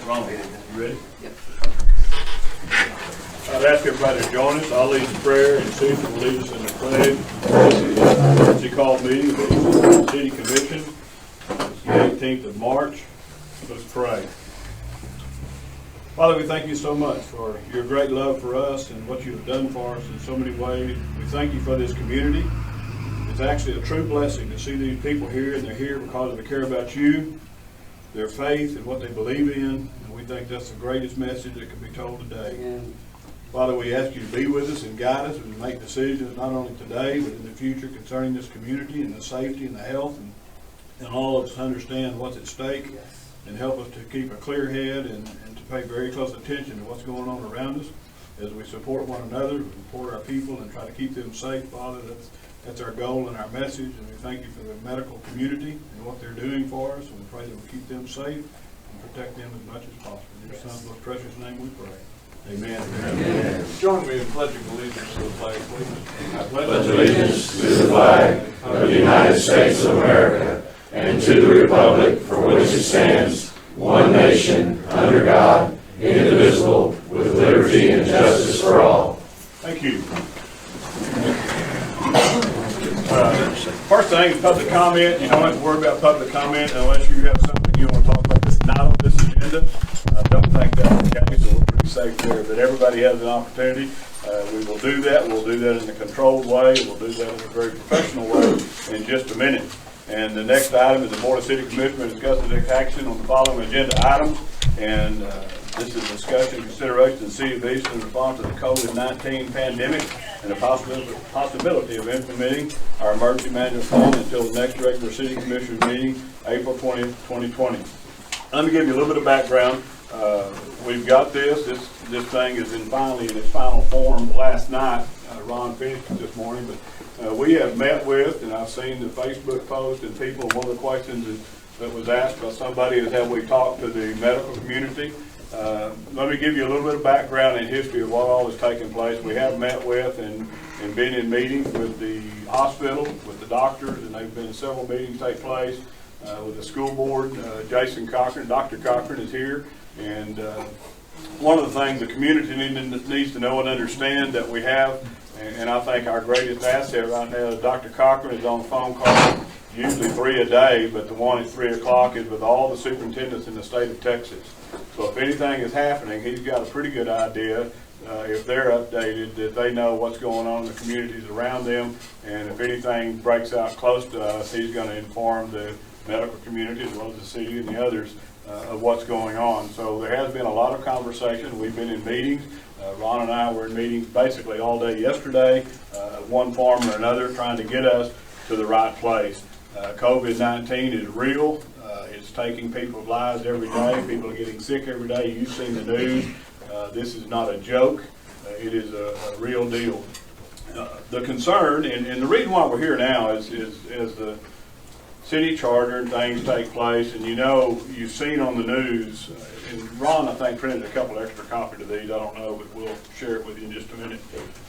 Ron, you ready? Yep. I'd ask everybody to join us. I'll lead the prayer and Susan will lead us in the pledge. This is the emergency call meeting of the Eastland City Commission. It's the 18th of March. Let's pray. Father, we thank you so much for your great love for us and what you have done for us in so many ways. We thank you for this community. It's actually a true blessing to see these people here, and they're here because they care about you, their faith, and what they believe in. And we think that's the greatest message that can be told today. Amen. Father, we ask you to be with us and guide us and make decisions not only today but in the future concerning this community and the safety and the health, and all of us understand what's at stake, and help us to keep a clear head and to pay very close attention to what's going on around us as we support one another, we support our people and try to keep them safe. Father, that's our goal and our message, and we thank you for the medical community and what they're doing for us, and we pray that we keep them safe and protect them as much as possible. In your Son's most precious name we pray. Amen. Amen. Join me in pledging allegiance to the flag, please. I pledge allegiance to the flag of the United States of America and to the republic for which it stands, one nation, under God, indivisible, with liberty and justice for all. Thank you. First thing is public comment. You don't have to worry about public comment unless you have something you want to talk about that's not on this agenda. I don't think that's the case, so we're pretty safe there. But everybody has an opportunity. We will do that. We'll do that in a controlled way. We'll do that in a very professional way in just a minute. And the next item is the Board of City Commissioners discussing the action on the following agenda items. And this is discussion, consideration of the City of Eastland in response to the COVID-19 pandemic and the possibility of implementing our emergency management plan until the next regular City Commissioners meeting, April 20th, 2020. Let me give you a little bit of background. We've got this thing is finally in its final form last night. Ron finished it this morning, but we have met with, and I've seen the Facebook post and people, one of the questions that was asked by somebody is, have we talked to the medical community? Let me give you a little bit of background and history of what all has taken place. We have met with and been in meetings with the hospital, with the doctors, and they've been several meetings take place with the school board. Jason Cochran, Dr. Cochran is here, and one of the things the community needs to know and understand that we have, and I think our greatest asset right now is Dr. Cochran is on a phone call, usually 3 a day, but the one at 3 o'clock is with all the superintendents in the state of Texas. So if anything is happening, he's got a pretty good idea, if they're updated, that they know what's going on in the communities around them, and if anything breaks out close to us, he's going to inform the medical community as well as the city and the others of what's going on. So there has been a lot of conversation. We've been in meetings. Ron and I were in meetings basically all day yesterday, one form or another, trying to get us to the right place. COVID-19 is real. It's taking people's lives every day. People are getting sick every day. You've seen the news. This is not a joke. It is a real deal. The concern, and the reason why we're here now is as the city charter and things take place, and you've seen on the news, and Ron, I think, printed a couple extra copies of these. I don't know, but we'll share it with you in just a minute.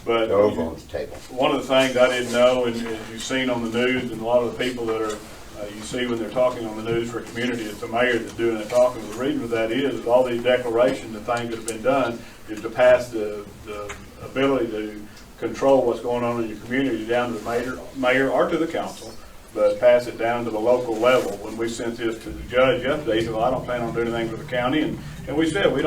But They're over on the table. One of the things I didn't know, and you've seen on the news, and a lot of the people that are you see when they're talking on the news for community, it's the mayor that's doing the talking. The reason for that is all these declarations and things that have been done is to pass the ability to control what's going on in your community down to the mayor or to the council, but pass it down to the local level. When we sent this to the judge yesterday, he said, well, I don't plan on doing anything for the county. And we said, we're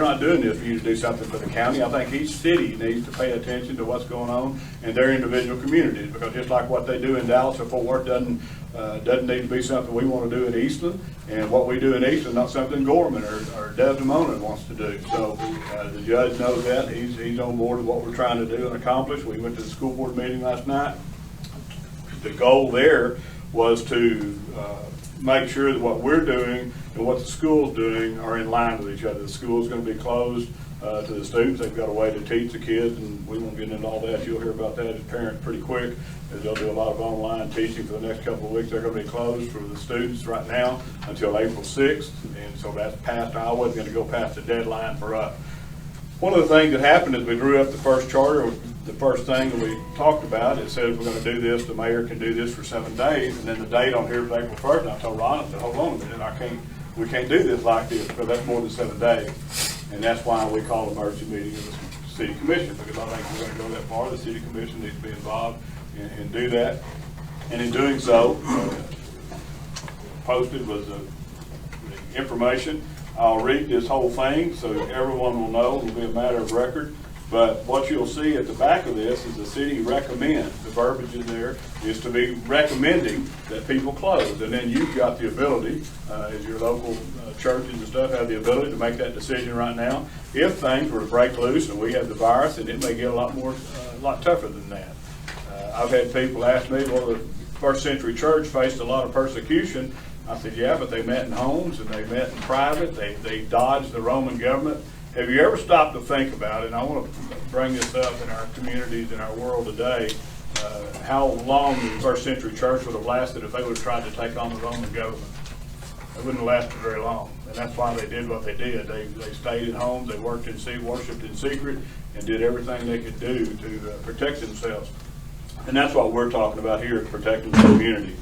not doing this for you to do something for the county. I think each city needs to pay attention to what's going on in their individual communities, because just like what they do in Dallas or Fort Worth doesn't need to be something we want to do in Eastland, and what we do in Eastland not something Gorman or Desdemona wants to do. So the judge knows that. He's on board with what we're trying to do and accomplish. We went to the school board meeting last night. The goal there was to make sure that what we're doing and what the school's doing are in line with each other. The school's going to be closed to the students. They've got a way to teach the kids, and we won't get into all that. You'll hear about that as parents pretty quick, as they'll do a lot of online teaching for the next couple of weeks. They're going to be closed for the students right now until April 6th, and so that's past. I wasn't going to go past the deadline for us. One of the things that happened is we drew up the first charter. The first thing that we talked about, it said if we're going to do this, the mayor can do this for 7 days, and then the date on here is April 1st, and I told Ron, I said, hold on a minute, I we can't do this like this, because that's more than 7 days. And that's why we call an emergency meeting of the city commission, because I think we're going to go that far. The city commission needs to be involved and do that. And in doing so, posted was the information. I'll read this whole thing so everyone will know. It will be a matter of record. But what you'll see at the back of this is the city recommends, the verbiage in there is to be recommending that people close. And then you've got the ability, as your local churches and stuff have the ability to make that decision right now. If things were to break loose and we have the virus, and it may get a lot tougher than that. I've had people ask me, well, the first century church faced a lot of persecution. I said, yeah, but they met in homes and they met in private. They dodged the Roman government. Have you ever stopped to think about it? And I want to bring this up in our communities, in our world today, how long the first century church would have lasted if they would have tried to take on the Roman government. It wouldn't have lasted very long. And that's why they did what they did. They stayed at homes, they worked in secret, worshiped in secret, and did everything they could do to protect themselves. And that's what we're talking about here, is protecting the community.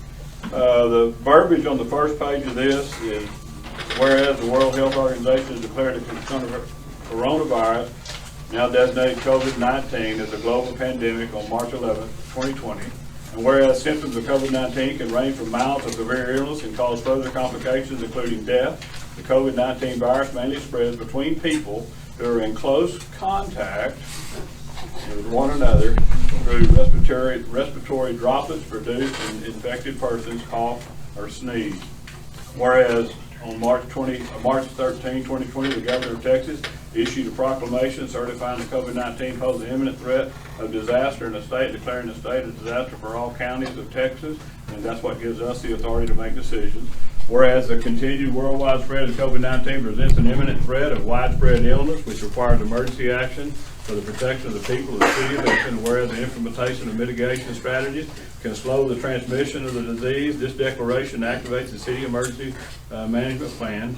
The verbiage on the first page of this is, whereas the World Health Organization has declared the coronavirus, now designated COVID-19, as a global pandemic on March 11, 2020. And whereas symptoms of COVID-19 can range from mild to severe illness and cause further complications, including death, the COVID-19 virus mainly spreads between people who are in close contact with one another through respiratory droplets produced in infected persons' cough or sneeze. Whereas on March 13, 2020, the governor of Texas issued a proclamation certifying that COVID-19 posed an imminent threat of disaster in the state, declaring the state of disaster for all counties of Texas, and that's what gives us the authority to make decisions. Whereas the continued worldwide spread of COVID-19 presents an imminent threat of widespread illness, which requires emergency action for the protection of the people of the city of Eastland, whereas the implementation of mitigation strategies can slow the transmission of the disease, this declaration activates the city emergency management plan.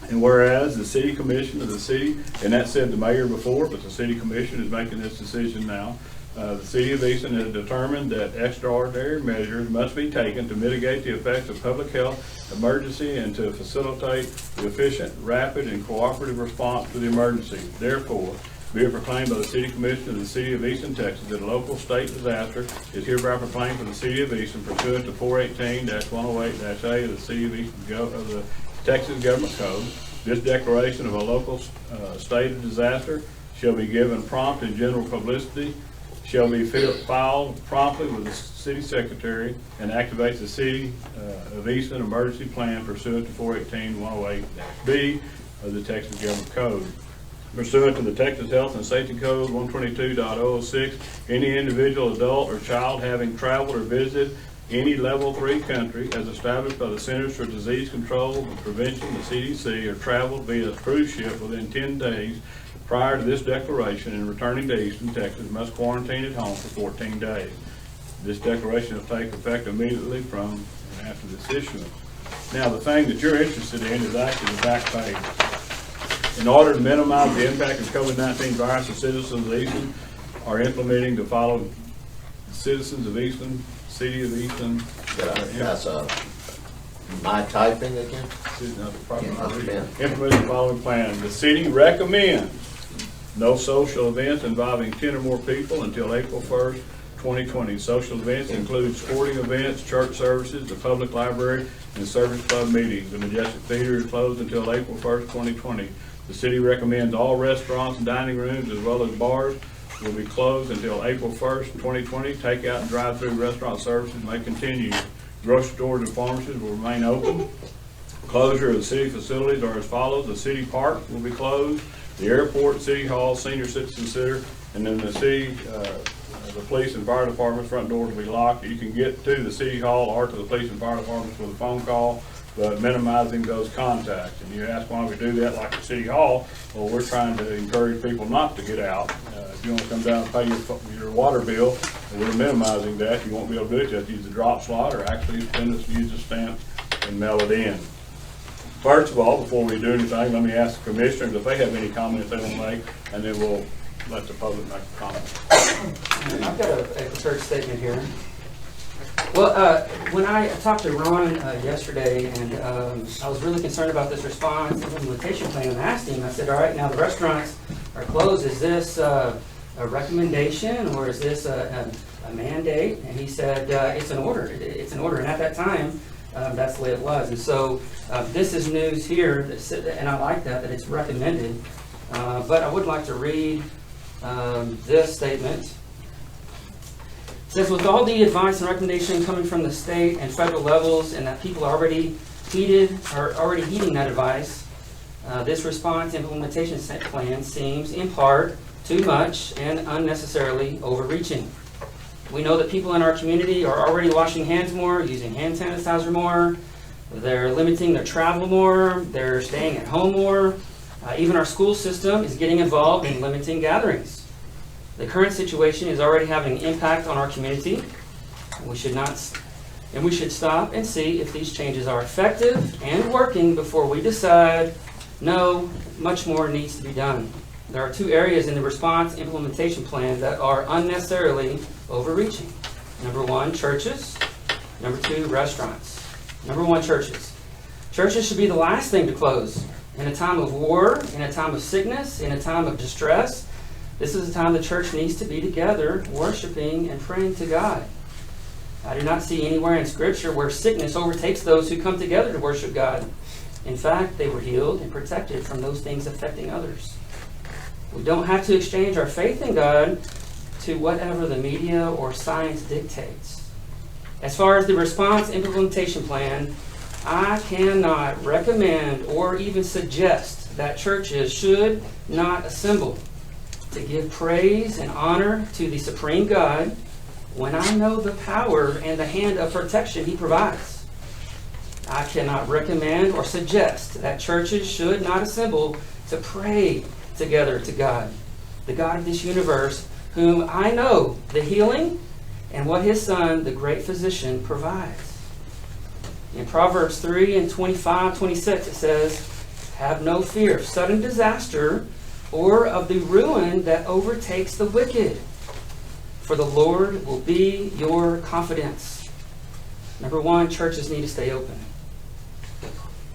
And whereas the city commission of the city, and that said the mayor before, but the city commission is making this decision now, the city of Eastland has determined that extraordinary measures must be taken to mitigate the effects of public health emergency and to facilitate the efficient, rapid, and cooperative response to the emergency. Therefore, be it proclaimed by the City Commission of the City of Eastland, Texas, that a local state disaster is hereby proclaimed for the City of Eastland pursuant to 418-108-A of the City of Eastland of the Texas Government Code. This declaration of a local state of disaster shall be given prompt and general publicity, shall be filed promptly with the City Secretary, and activates the City of Eastland emergency plan pursuant to 418-108-B of the Texas Government Code. Pursuant to the Texas Health and Safety Code 122.006, any individual, adult, or child having traveled or visited any level 3 country as established by the Centers for Disease Control and Prevention, the CDC, or traveled via cruise ship within 10 days prior to this declaration and returning to Eastland, Texas, must quarantine at home for 14 days. This declaration will take effect immediately from and after this issuance. Now, the thing that you're interested in is actually the back page. In order to minimize the impact of COVID-19 virus, the citizens of Eastland are implementing the following. Citizens of Eastland, City of Eastland. That's my typing again? Implementing the following plan. The city recommends no social events involving 10 or more people until April 1st, 2020. Social events include sporting events, church services, the public library, and service club meetings. The Majestic Theater is closed until April 1st, 2020. The city recommends all restaurants and dining rooms as well as bars will be closed until April 1st, 2020. Takeout and drive-through restaurant services may continue. Grocery stores and pharmacies will remain open. Closure of the city facilities are as follows. The city park will be closed, the airport, city hall, senior citizen center, and then the city, the police and fire department's front doors will be locked. You can get to the city hall or to the police and fire departments with a phone call, but minimizing those contacts. And you ask why we do that like the city hall. Well, we're trying to encourage people not to get out. If you want to come down and pay your water bill, we're minimizing that. You won't be able to do it. Just use the drop slot or actually use the stamp and mail it in. First of all, before we do anything, let me ask the commissioners if they have any comments they want to make, and then we'll let the public make a comment. I've got a prepared statement here. Well, when I talked to Ron yesterday, and I was really concerned about this response implementation plan, and asked him, I said, all right, now the restaurants are closed. Is this a recommendation, or is this a mandate? And he said, it's an order. It's an order. And at that time, that's the way it was. And so this is news here, and I like that it's recommended. But I would like to read this statement. It says, with all the advice and recommendation coming from the state and federal levels, and that people are already heeding that advice, this response implementation plan seems in part too much and unnecessarily overreaching. We know that people in our community are already washing hands more, using hand sanitizer more, they're limiting their travel more, they're staying at home more. Even our school system is getting involved in limiting gatherings. The current situation is already having an impact on our community. We should stop and see if these changes are effective and working before we decide, no, much more needs to be done. There are two areas in the response implementation plan that are unnecessarily overreaching. Number one, churches. Number two, restaurants. Number one, churches. Churches should be the last thing to close. In a time of war, in a time of sickness, in a time of distress, this is a time the church needs to be together, worshiping and praying to God. I do not see anywhere in Scripture where sickness overtakes those who come together to worship God. In fact, they were healed and protected from those things affecting others. We don't have to exchange our faith in God to whatever the media or science dictates. As far as the response implementation plan, I cannot recommend or even suggest that churches should not assemble to give praise and honor to the supreme God when I know the power and the hand of protection He provides. I cannot recommend or suggest that churches should not assemble to pray together to God, the God of this universe, whom I know the healing and what His Son, the great physician, provides. In Proverbs 3 and 25-26, it says, have no fear of sudden disaster or of the ruin that overtakes the wicked, for the Lord will be your confidence. Number one, churches need to stay open.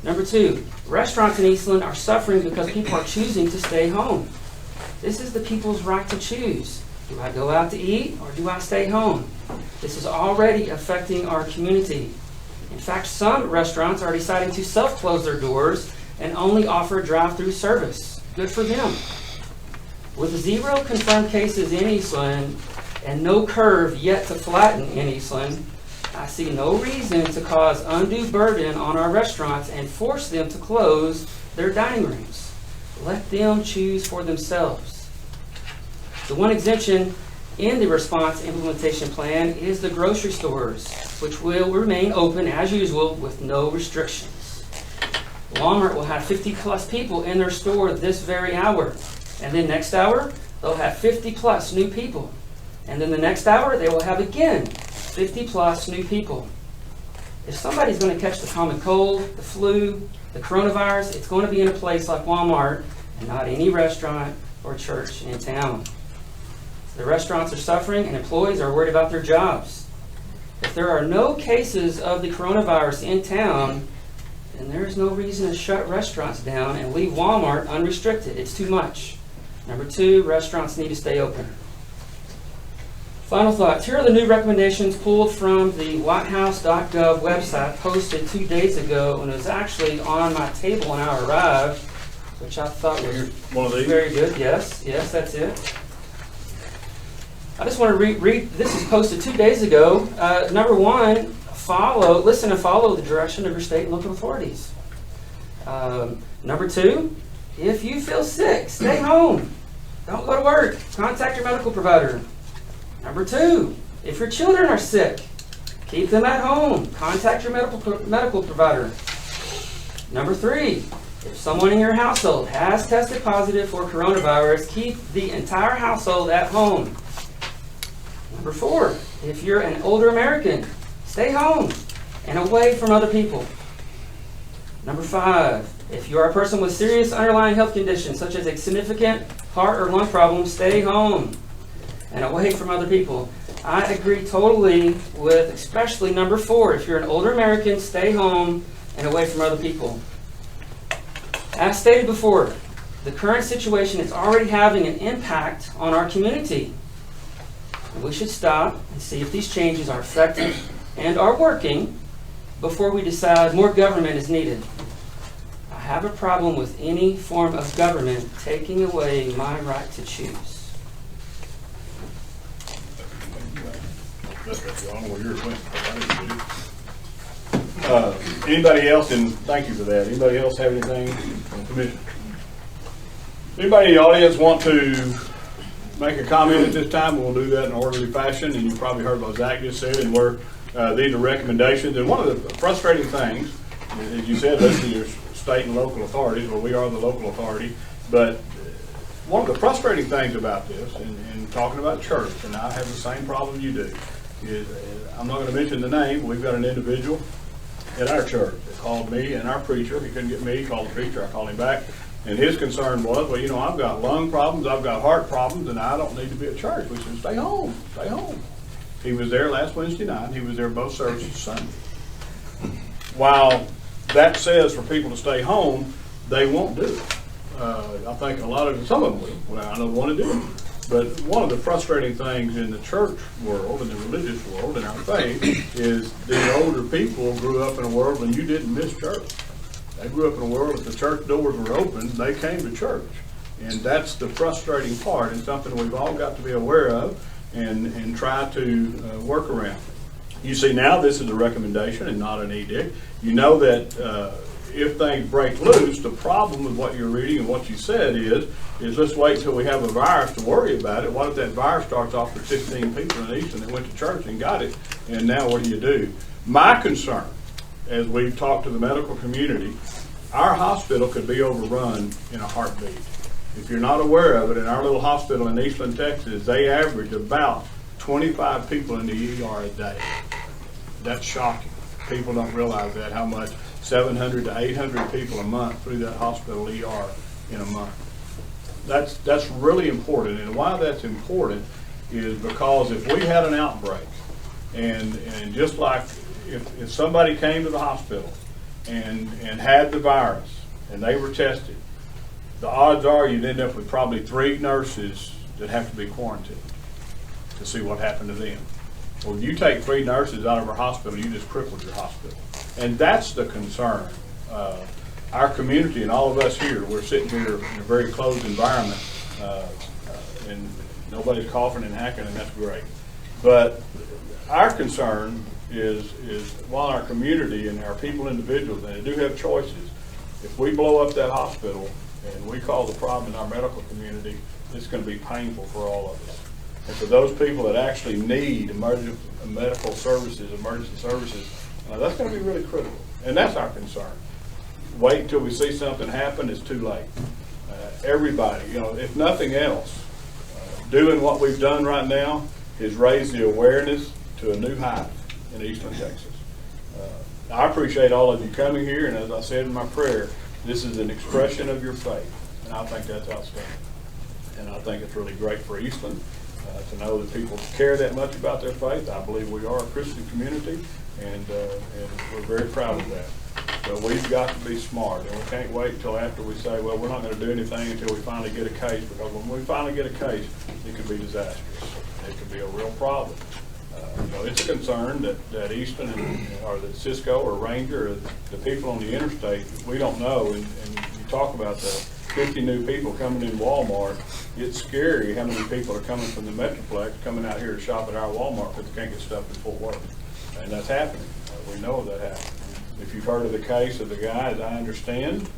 Number two, restaurants in Eastland are suffering because people are choosing to stay home. This is the people's right to choose. Do I go out to eat or do I stay home? This is already affecting our community. In fact, some restaurants are deciding to self-close their doors and only offer drive-through service. Good for them. With 0 confirmed cases in Eastland and no curve yet to flatten in Eastland, I see no reason to cause undue burden on our restaurants and force them to close their dining rooms. Let them choose for themselves. The one exemption in the response implementation plan is the grocery stores, which will remain open as usual with no restrictions. Walmart will have 50 plus people in their store this very hour. And then next hour, they'll have 50 plus new people. And then the next hour, they will have again 50 plus new people. If somebody's going to catch the common cold, the flu, the coronavirus, it's going to be in a place like Walmart and not any restaurant or church in town. The restaurants are suffering and employees are worried about their jobs. If there are no cases of the coronavirus in town, then there is no reason to shut restaurants down and leave Walmart unrestricted. It's too much. Number two, restaurants need to stay open. Final thoughts. Here are the new recommendations pulled from the whitehouse.gov website, posted 2 days ago, and it was actually on my table when I arrived, which I thought was one of these? Very good. Yes, that's it. I just want to read. This is posted 2 days ago. Number one, listen and follow the direction of your state and local authorities. Number two, if you feel sick, stay home. Don't go to work. Contact your medical provider. Number two, if your children are sick, keep them at home. Contact your medical provider. Number three, if someone in your household has tested positive for coronavirus, keep the entire household at home. Number four, if you're an older American, stay home and away from other people. Number five, if you are a person with serious underlying health conditions such as a significant heart or lung problem, stay home. and away from other people. I agree totally with especially number 4. If you're an older American, stay home and away from other people. As stated before, the current situation is already having an impact on our community. And we should stop and see if these changes are effective and are working before we decide more government is needed. I have a problem with any form of government taking away my right to choose. Anybody else, and thank you for that, anybody else have anything on commission? Anybody in the audience want to make a comment at this time? We'll do that in an orderly fashion, and you probably heard what Zach just said, and these are recommendations. And one of the frustrating things, as you said, those are your state and local authorities, well, we are the local authority, but one of the frustrating things about this, and talking about church, and I have the same problem you do, is I'm not going to mention the name. We've got an individual at our church that called me and our preacher. He couldn't get me, he called the preacher, I called him back, and his concern was, well, you know, I've got lung problems, I've got heart problems, and I don't need to be at church. We said, stay home, stay home. He was there last Wednesday night, he was there both services Sunday. While that says for people to stay home, they won't do it. I think some of them will. Well, I don't want to do it. But one of the frustrating things in the church world, in the religious world, in our faith, is these older people grew up in a world when you didn't miss church. They grew up in a world if the church doors were open, they came to church. And that's the frustrating part, and something we've all got to be aware of and try to work around. You see, now this is a recommendation and not an edict. You know that if things break loose, the problem with what you're reading and what you said is let's wait until we have a virus to worry about it. What if that virus starts off with 16 people in Eastland that went to church and got it, and now what do you do? My concern, as we've talked to the medical community, our hospital could be overrun in a heartbeat. If you're not aware of it, in our little hospital in Eastland, Texas, they average about 25 people in the ER a day. That's shocking. People don't realize that, how much 700 to 800 people a month through that hospital ER in a month. That's really important, and why that's important is because if we had an outbreak, and just like if somebody came to the hospital and had the virus and they were tested, the odds are you'd end up with probably 3 nurses that have to be quarantined to see what happened to them. Well, if you take 3 nurses out of our hospital, you just crippled your hospital. And that's the concern. Our community and all of us here, we're sitting here in a very closed environment, and nobody's coughing and hacking, and that's great. But our concern is while our community and our people, individuals, and they do have choices, if we blow up that hospital and we cause a problem in our medical community, it's going to be painful for all of us. And for those people that actually need emergency services, that's going to be really critical. And that's our concern. Wait until we see something happen, it's too late. Everybody, if nothing else, doing what we've done right now is raise the awareness to a new height in Eastland, Texas. I appreciate all of you coming here, and as I said in my prayer, this is an expression of your faith, and I think that's outstanding. And I think it's really great for Eastland to know that people care that much about their faith. I believe we are a Christian community, and we're very proud of that. But we've got to be smart, and we can't wait until after we say, well, we're not going to do anything until we finally get a case, because when we finally get a case, it could be disastrous. It could be a real problem. It's a concern that Eastland or that Cisco or Ranger or the people on the interstate, we don't know, and you talk about the 50 new people coming in Walmart. It's scary how many people are coming from the Metroplex coming out here to shop at our Walmart because they can't get stuff in Fort Worth. And that's happening. We know that happening. If you've heard of the case of the guy, as I understand,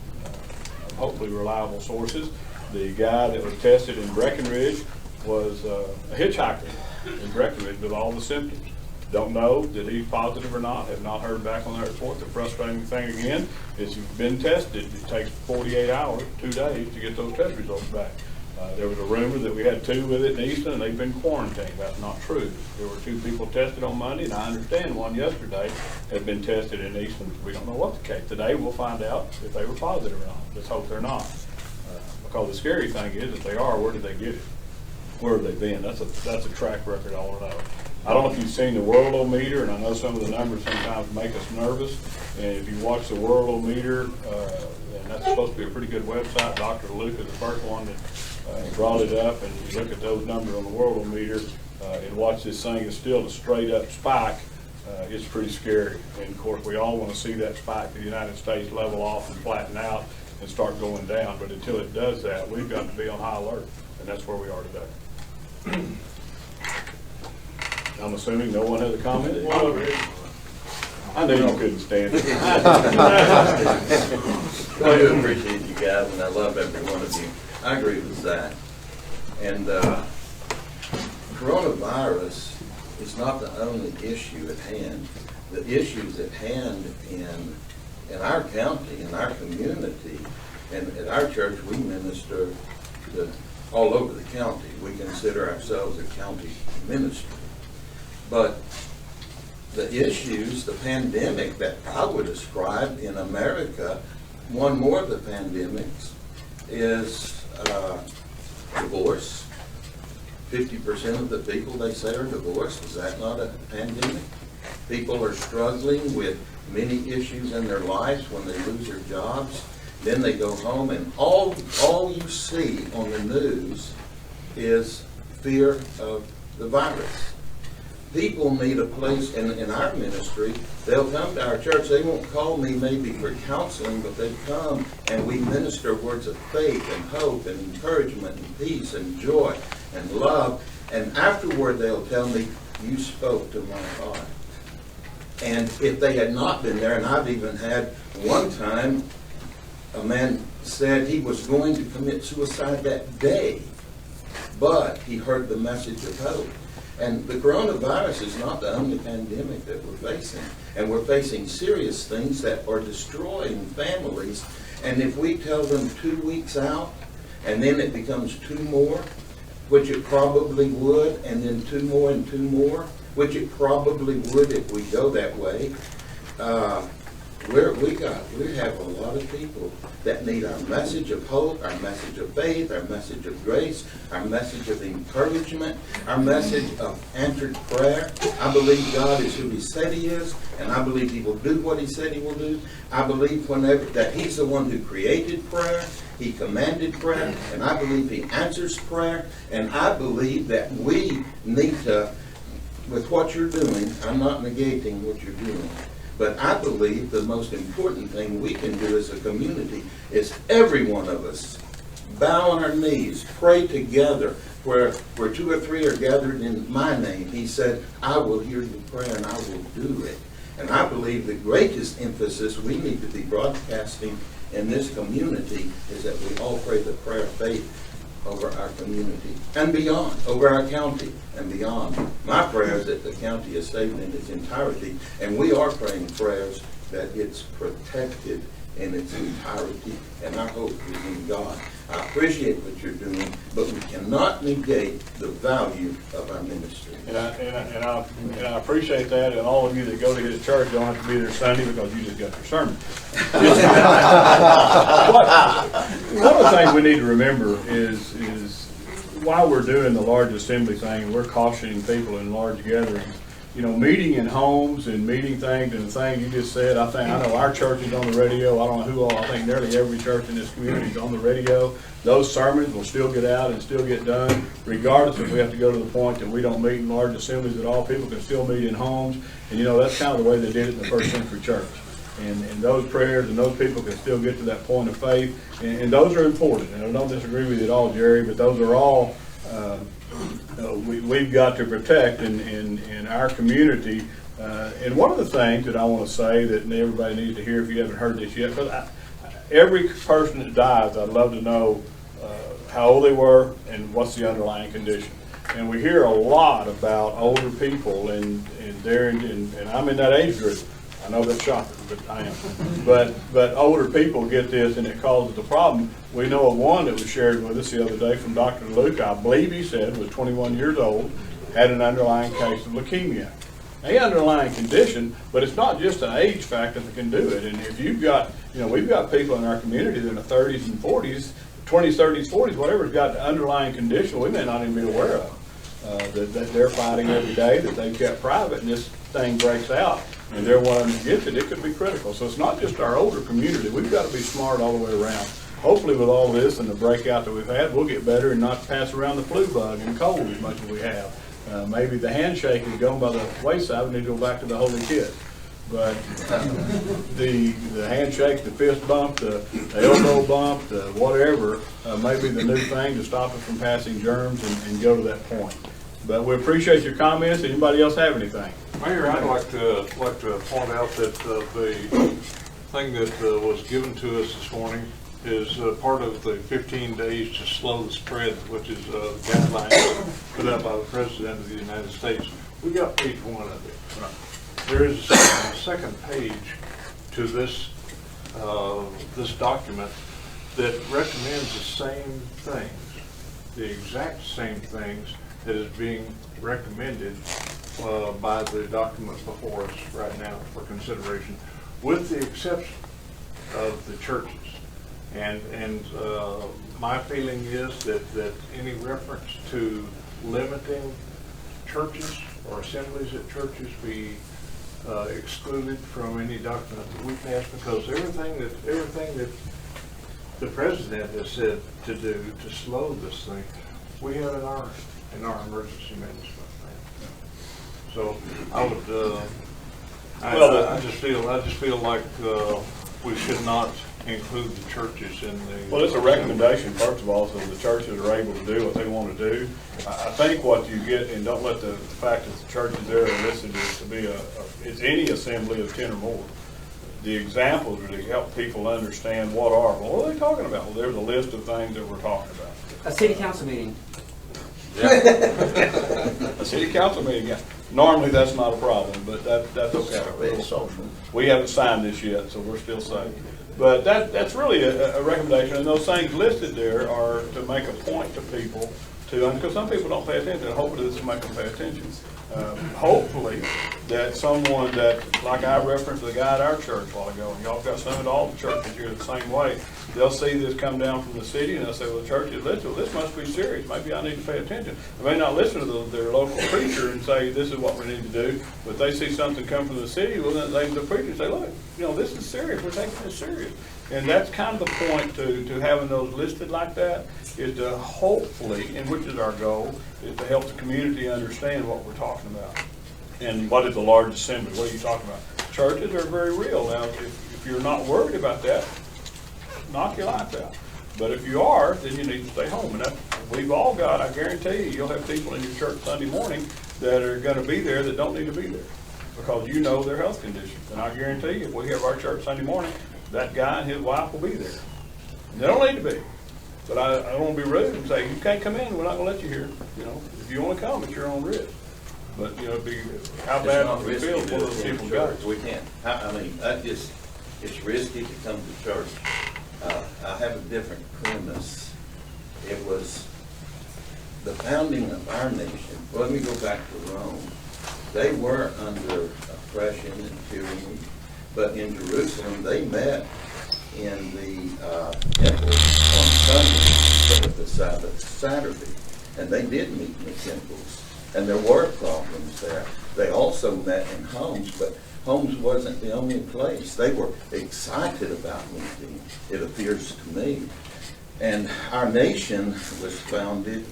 hopefully reliable sources, the guy that was tested in Breckenridge was a hitchhiker in Breckenridge with all the symptoms. Don't know that he's positive or not, have not heard back on that report. The frustrating thing again is you've been tested. It takes 48 hours, 2 days to get those test results back. There was a rumor that we had 2 with it in Eastland and they've been quarantined. That's not true. There were 2 people tested on Monday, and I understand one yesterday had been tested in Eastland. We don't know what the case. Today we'll find out if they were positive or not. Let's hope they're not. Because the scary thing is, if they are, where did they get it? where have they been? That's a track record I want to know. I don't know if you've seen the Worldometer, and I know some of the numbers sometimes make us nervous. And if you watch the Worldometer, and that's supposed to be a pretty good website. Dr. Luke is the first one that brought it up, and you look at those numbers on the Worldometer, and watch this thing is still a straight up spike. It's pretty scary. And of course, we all want to see that spike in the United States level off and flatten out and start going down. But until it does that, we've got to be on high alert, and that's where we are today. I'm assuming no one has a comment? I knew you couldn't stand it. I do appreciate you guys, and I love every one of you. I agree with that. And coronavirus is not the only issue at hand. The issues at hand in our county, in our community, and at our church, we minister to all over the county. We consider ourselves a county ministry. But the issues, the pandemic that I would describe in America, one more of the pandemics is divorce. 50% of the people, they say, are divorced. Is that not a pandemic? People are struggling with many issues in their lives when they lose their jobs. Then they go home, and all you see on the news is fear of the virus. People need a place in our ministry. They'll come to our church. They won't call me maybe for counseling, but they come and we minister words of faith and hope and encouragement and peace and joy and love. And afterward, they'll tell me, you spoke to my heart. And if they had not been there, and I've even had one time, a man said he was going to commit suicide that day, but he heard the message of hope. And the coronavirus is not the only pandemic that we're facing. And we're facing serious things that are destroying families. And if we tell them 2 weeks out, and then it becomes 2 more, which it probably would, and then 2 more and 2 more, which it probably would if we go that way, we have a lot of people that need our message of hope, our message of faith, our message of grace, our message of encouragement, our message of answered prayer. I believe God is who He said He is, and I believe He will do what He said He will do. I believe that He's the one who created prayer, He commanded prayer, and I believe He answers prayer, and I believe that we need to, with what you're doing, I'm not negating what you're doing, but I believe the most important thing we can do as a community is every one of us bow on our knees, pray together, where 2 or 3 are gathered in my name. He said, I will hear your prayer and I will do it. And I believe the greatest emphasis we need to be broadcasting in this community is that we all pray the prayer of faith over our community and beyond, over our county and beyond. My prayer is that the county is saved in its entirety, and we are praying prayers that it's protected in its entirety, and our hope is in God. I appreciate what you're doing, but we cannot negate the value of our ministry. And I appreciate that, and all of you that go to his church don't have to be there Sunday because you just got your sermon. One of the things we need to remember is while we're doing the large assembly thing, we're cautioning people in large gatherings. You know, meeting in homes and meeting things, and the thing you just said, I know our church is on the radio. I don't know who all, I think nearly every church in this community is on the radio. Those sermons will still get out and still get done, regardless if we have to go to the point that we don't meet in large assemblies at all. People can still meet in homes, and you know, that's kind of the way they did it in the first century church. And those prayers and those people can still get to that point of faith, and those are important. And I don't disagree with you at all, Jerry, but those are all we've got to protect in our community. And one of the things that I want to say that everybody needs to hear if you haven't heard this yet, because every person that dies, I'd love to know how old they were and what's the underlying condition. And we hear a lot about older people, and I'm in that age group. I know that's shocking, but I am. But older people get this, and it causes a problem. We know of one that was shared with us the other day from Dr. Luke. I believe he said was 21 years old, had an underlying case of leukemia. An underlying condition, but it's not just an age factor that can do it. And if you've got, we've got people in our community that are in their 30s and 40s, 20s, 30s, 40s, whatever's got the underlying condition we may not even be aware of, that they're fighting every day, that they've kept private, and this thing breaks out, and they're one of them gets it, it could be critical. So it's not just our older community. We've got to be smart all the way around. Hopefully with all this and the breakout that we've had, we'll get better and not pass around the flu bug and cold as much as we have. Maybe the handshake is gone by the wayside. We need to go back to the holy kiss. But the handshake, the fist bump, the elbow bump, the whatever, may be the new thing to stop us from passing germs and go to that point. But we appreciate your comments. Anybody else have anything? Mayor, I'd like to point out that the thing that was given to us this morning is part of the 15 days to slow the spread, which is guidelines put out by the President of the United States. We got page 1 of it. There is a second page to this this document that recommends the same things, the exact same things that is being recommended by the document before us right now for consideration, with the exception of the churches. And my feeling is that any reference to limiting churches or assemblies at churches be excluded from any document that we pass, because everything that the President has said to do to slow this thing, we have in our emergency management plan. So I would, I just feel like we should not include the churches in the. Well, it's a recommendation, first of all, so the churches are able to do what they want to do. I think what you get, and don't let the fact that the churches there are listed is to be it's any assembly of 10 or more. The examples really help people understand what are they talking about? Well, there's a list of things that we're talking about. A city council meeting. A city council meeting, yeah. Normally that's not a problem, but that's okay. It's social. We haven't signed this yet, so we're still safe. But that's really a recommendation, and those things listed there are to make a point to people because some people don't pay attention. Hopefully this will make them pay attention. Hopefully that someone that, like I referenced the guy at our church a while ago, and y'all got some at all the churches here the same way, they'll see this come down from the city and they'll say, well, the church is listed. Well, this must be serious. Maybe I need to pay attention. They may not listen to their local preacher and say, this is what we need to do, but they see something come from the city, well, then the preacher say, look, this is serious. We're taking this serious. And that's kind of the point to having those listed like that, is to hopefully, and which is our goal, is to help the community understand what we're talking about. And what is a large assembly? What are you talking about? Churches are very real. Now, if you're not worried about that, knock your life out. But if you are, then you need to stay home. And we've all got, I guarantee you'll have people in your church Sunday morning that are going to be there that don't need to be there because you know their health conditions. And I guarantee you, if we have our church Sunday morning, that guy and his wife will be there. And they don't need to be. But I don't want to be rude and say, you can't come in, we're not going to let you here. If you want to come, it's your own risk. But, how bad do we feel for those people go? We can't. It's risky to come to church. I have a different premise. It was the founding of our nation. Well, let me go back to Rome. They were under oppression and tyranny, but in Jerusalem, they met in the temple on Sunday, but at the Sabbath Saturday. And they did meet in the temples. And there were problems there. They also met in homes, but homes wasn't the only place. They were excited about meeting, it appears to me. And our nation was founded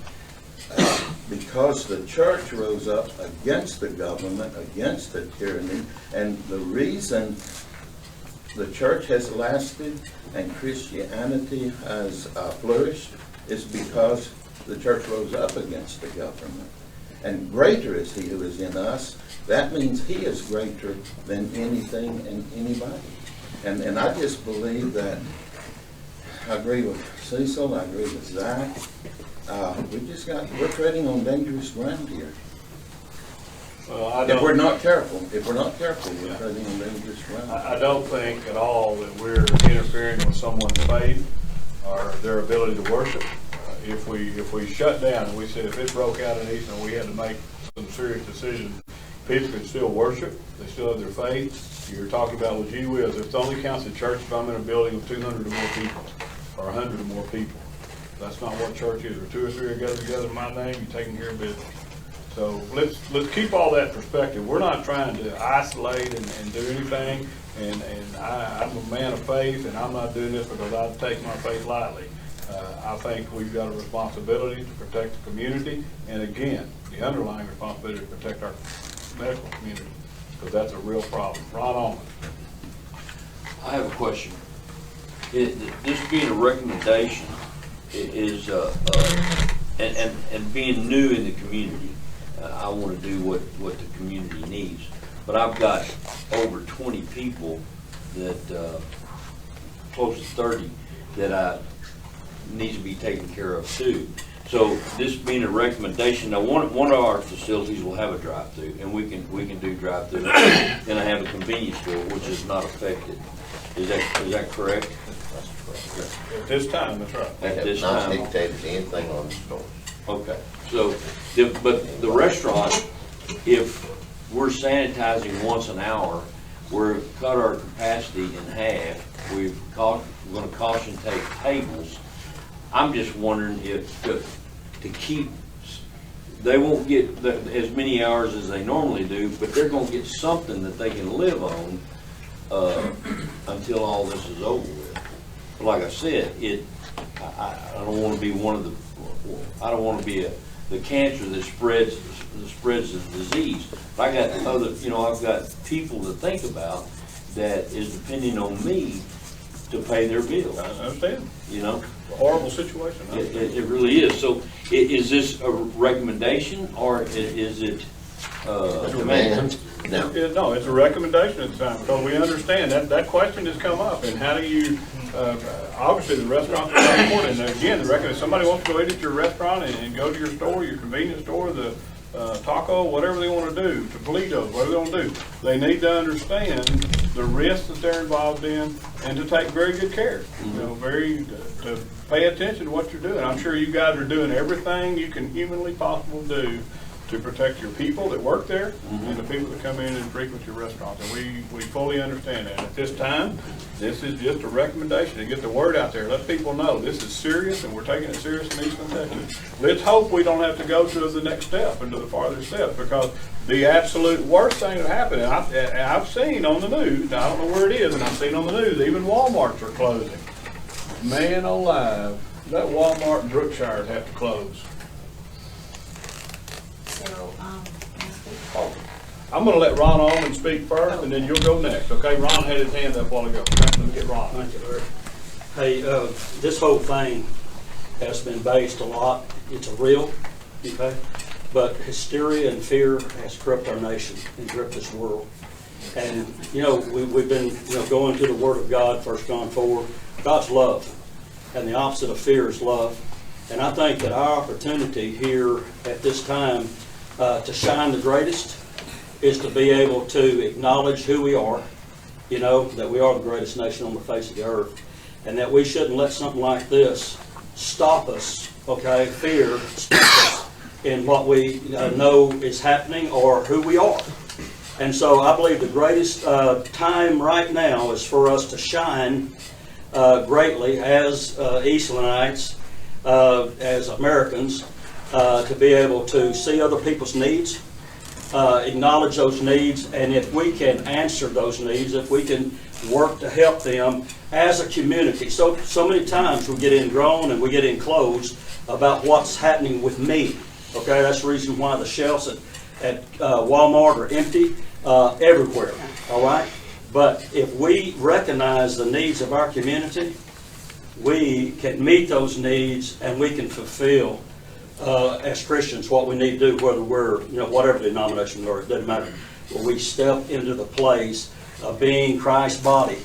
because the church rose up against the government, against the tyranny, and the reason the church has lasted and Christianity has flourished is because the church rose up against the government. And greater is he who is in us. That means he is greater than anything and anybody. And I just believe that, I agree with Cecil, I agree with Zach. We're treading on dangerous ground here. If we're not careful, we're treading on dangerous ground. I don't think at all that we're interfering with someone's faith or their ability to worship. If we shut down and we said if it broke out in Eastland, we had to make some serious decisions, people can still worship, they still have their faith. You're talking about, well, gee whiz, if it only counts the church if I'm in a building of 200 or more people or 100 or more people. That's not what church is. Where two or three are gathered together in my name, you're taking care of business. So let's keep all that perspective. We're not trying to isolate and do anything. And I'm a man of faith, and I'm not doing this because I take my faith lightly. I think we've got a responsibility to protect the community, and again, the underlying responsibility to protect our medical community, because that's a real problem. Ron Allman. I have a question. This being a recommendation is, and being new in the community, I want to do what the community needs. But I've got over 20 people that, close to 30, that needs to be taken care of too. So this being a recommendation, now one of our facilities will have a drive-through, and we can do drive-through, and I have a convenience store which is not affected. Is that correct? That's correct. At this time, that's right. At this Not time. dictated anything on the store. Okay, so, but the restaurant, if we're sanitizing once an hour, we're cut our capacity in half, we're gonna caution tape tables. I'm just wondering if to keep, they won't get as many hours as they normally do, but they're gonna get something that they can live on until all this is over with. But like I said, I don't want to be I don't want to be the cancer that spreads the disease. But I got I've got people to think about that is depending on me to pay their bills. I understand. You know, It's a horrible situation. I understand. it really is. So is this a recommendation or is it Demand? No. No, it's a recommendation at the time, because we understand that question has come up, and how do you, obviously the restaurants are very important, and again, if somebody wants to go eat at your restaurant and go to your store, your convenience store, the taco, whatever they want to do, Toledo's, whatever they want to do, they need to understand the risks that they're involved in and to take very good care, to pay attention to what you're doing. I'm sure you guys are doing everything you can humanly possible do to protect your people that work there and the people that come in and frequent your restaurants. And we fully understand that. At this time, this is just a recommendation to get the word out there. Let people know this is serious and we're taking it serious in Eastland, Texas. Let's hope we don't have to go to the next step and to the farther step, because the absolute worst thing that happened, and I've seen on the news, now I don't know where it is, and I've seen on the news, even Walmarts are closing. Man alive, that Walmart in Brookshire have to close. So, I'm going to let Ron Allman speak first, and then you'll go next, okay? Ron had his hand up a while ago. Let me get Ron. Thank you, Larry. Hey, this whole thing has been based a lot, it's a real, okay? But hysteria and fear has gripped our nation and gripped this world. And, we've been, going to the Word of God, 1 John 4, God's love. And the opposite of fear is love. And I think that our opportunity here at this time to shine the greatest is to be able to acknowledge who we are, that we are the greatest nation on the face of the earth, and that we shouldn't let something like this stop us, okay, fear stop us in what we know is happening or who we are. And so I believe the greatest time right now is for us to shine greatly as Eastlandites, as Americans, to be able to see other people's needs, acknowledge those needs, and if we can answer those needs, if we can work to help them as a community. So many times we get ingrown and we get enclosed about what's happening with me. Okay, that's the reason why the shelves at Walmart are empty everywhere. All right, but if we recognize the needs of our community, we can meet those needs and we can fulfill as Christians what we need to do, whether we're, whatever denomination we are, it doesn't matter. But we step into the place of being Christ's body,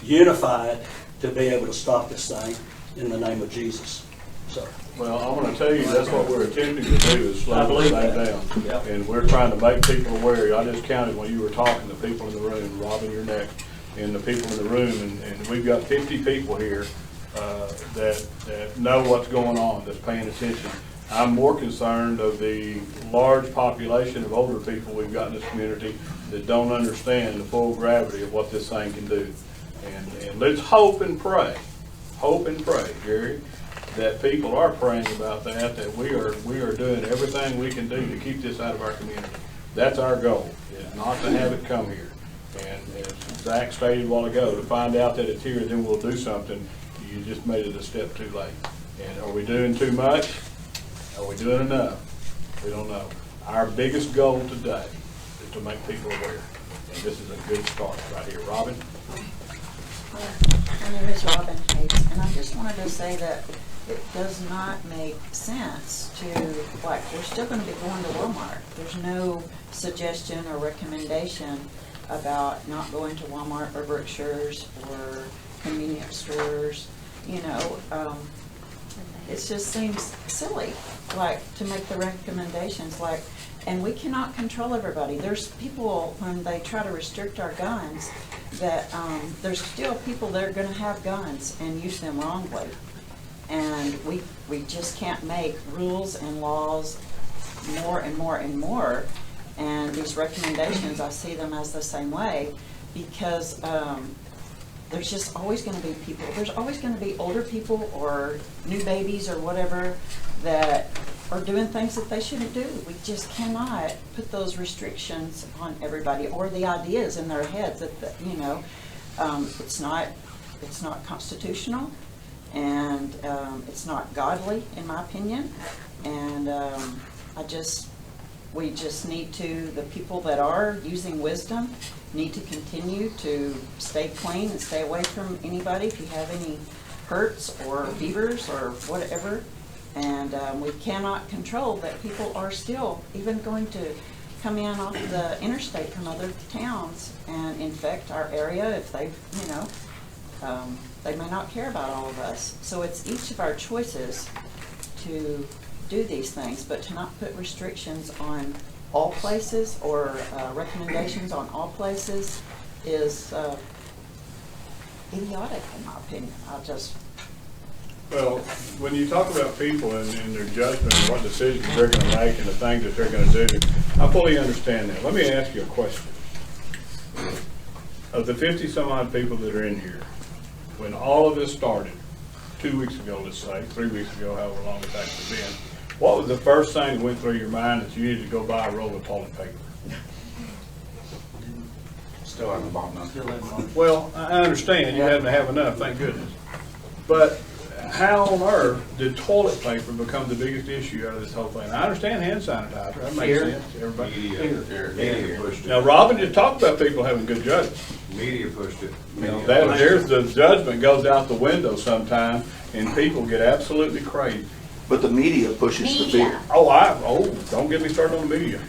unified to be able to stop this thing in the name of Jesus. So. Well, I'm going to tell you, that's what we're attempting to do, is slow this thing down. Yep. And we're trying to make people aware. I just counted when you were talking, the people in the room, Robin, your neck, and the people in the room, and we've got 50 people here that know what's going on, that's paying attention. I'm more concerned of the large population of older people we've got in this community that don't understand the full gravity of what this thing can do. And let's hope and pray, Jerry, that people are praying about that we are doing everything we can do to keep this out of our community. That's our goal, is not to have it come here. And as Zach stated a while ago, to find out that it's here, then we'll do something, you just made it a step too late. And are we doing too much? Are we doing enough? We don't know. Our biggest goal today is to make people aware. And this is a good start right here. Robin? My name is Robin Hayes, and I just wanted to say that it does not make sense to, like, we're still going to be going to Walmart. There's no suggestion or recommendation about not going to Walmart or Berkshire's or convenience stores. You know, it just seems silly, like, to make the recommendations, like, and we cannot control everybody. There's people, when they try to restrict our guns, that there's still people that are going to have guns and use them wrongly. And we just can't make rules and laws more and more and more. And these recommendations, I see them as the same way, because there's just always going to be people. There's always going to be older people or new babies or whatever that are doing things that they shouldn't do. We just cannot put those restrictions on everybody, or the ideas in their heads that, you know, it's not constitutional, and it's not godly, in my opinion. And we just need to, the people that are using wisdom need to continue to stay clean and stay away from anybody if you have any hurts or fevers or whatever. And we cannot control that people are still even going to come in off the interstate from other towns and infect our area if they, you know, they may not care about all of us. So it's each of our choices to do these things, but to not put restrictions on all places or recommendations on all places is idiotic, in my opinion. Well, when you talk about people and their judgment and what decisions they're going to make and the things that they're going to do, I fully understand that. Let me ask you a question. Of the 50-some-odd people that are in here, when all of this started, 2 weeks ago, let's say, 3 weeks ago, however long it's actually been, what was the first thing that went through your mind that you needed to go buy a roll of toilet paper? Still haven't bought none. Well, I understand you happen to have enough, thank goodness. But how on earth did toilet paper become the biggest issue out of this whole thing? I understand hand sanitizer, that makes sense, everybody. Media pushed it. Now, Robin just talked about people having good judgment. Media pushed it. You know, there's the judgment goes out the window sometime, and people get absolutely crazy. But the media pushes the fear. Don't get me started on the media.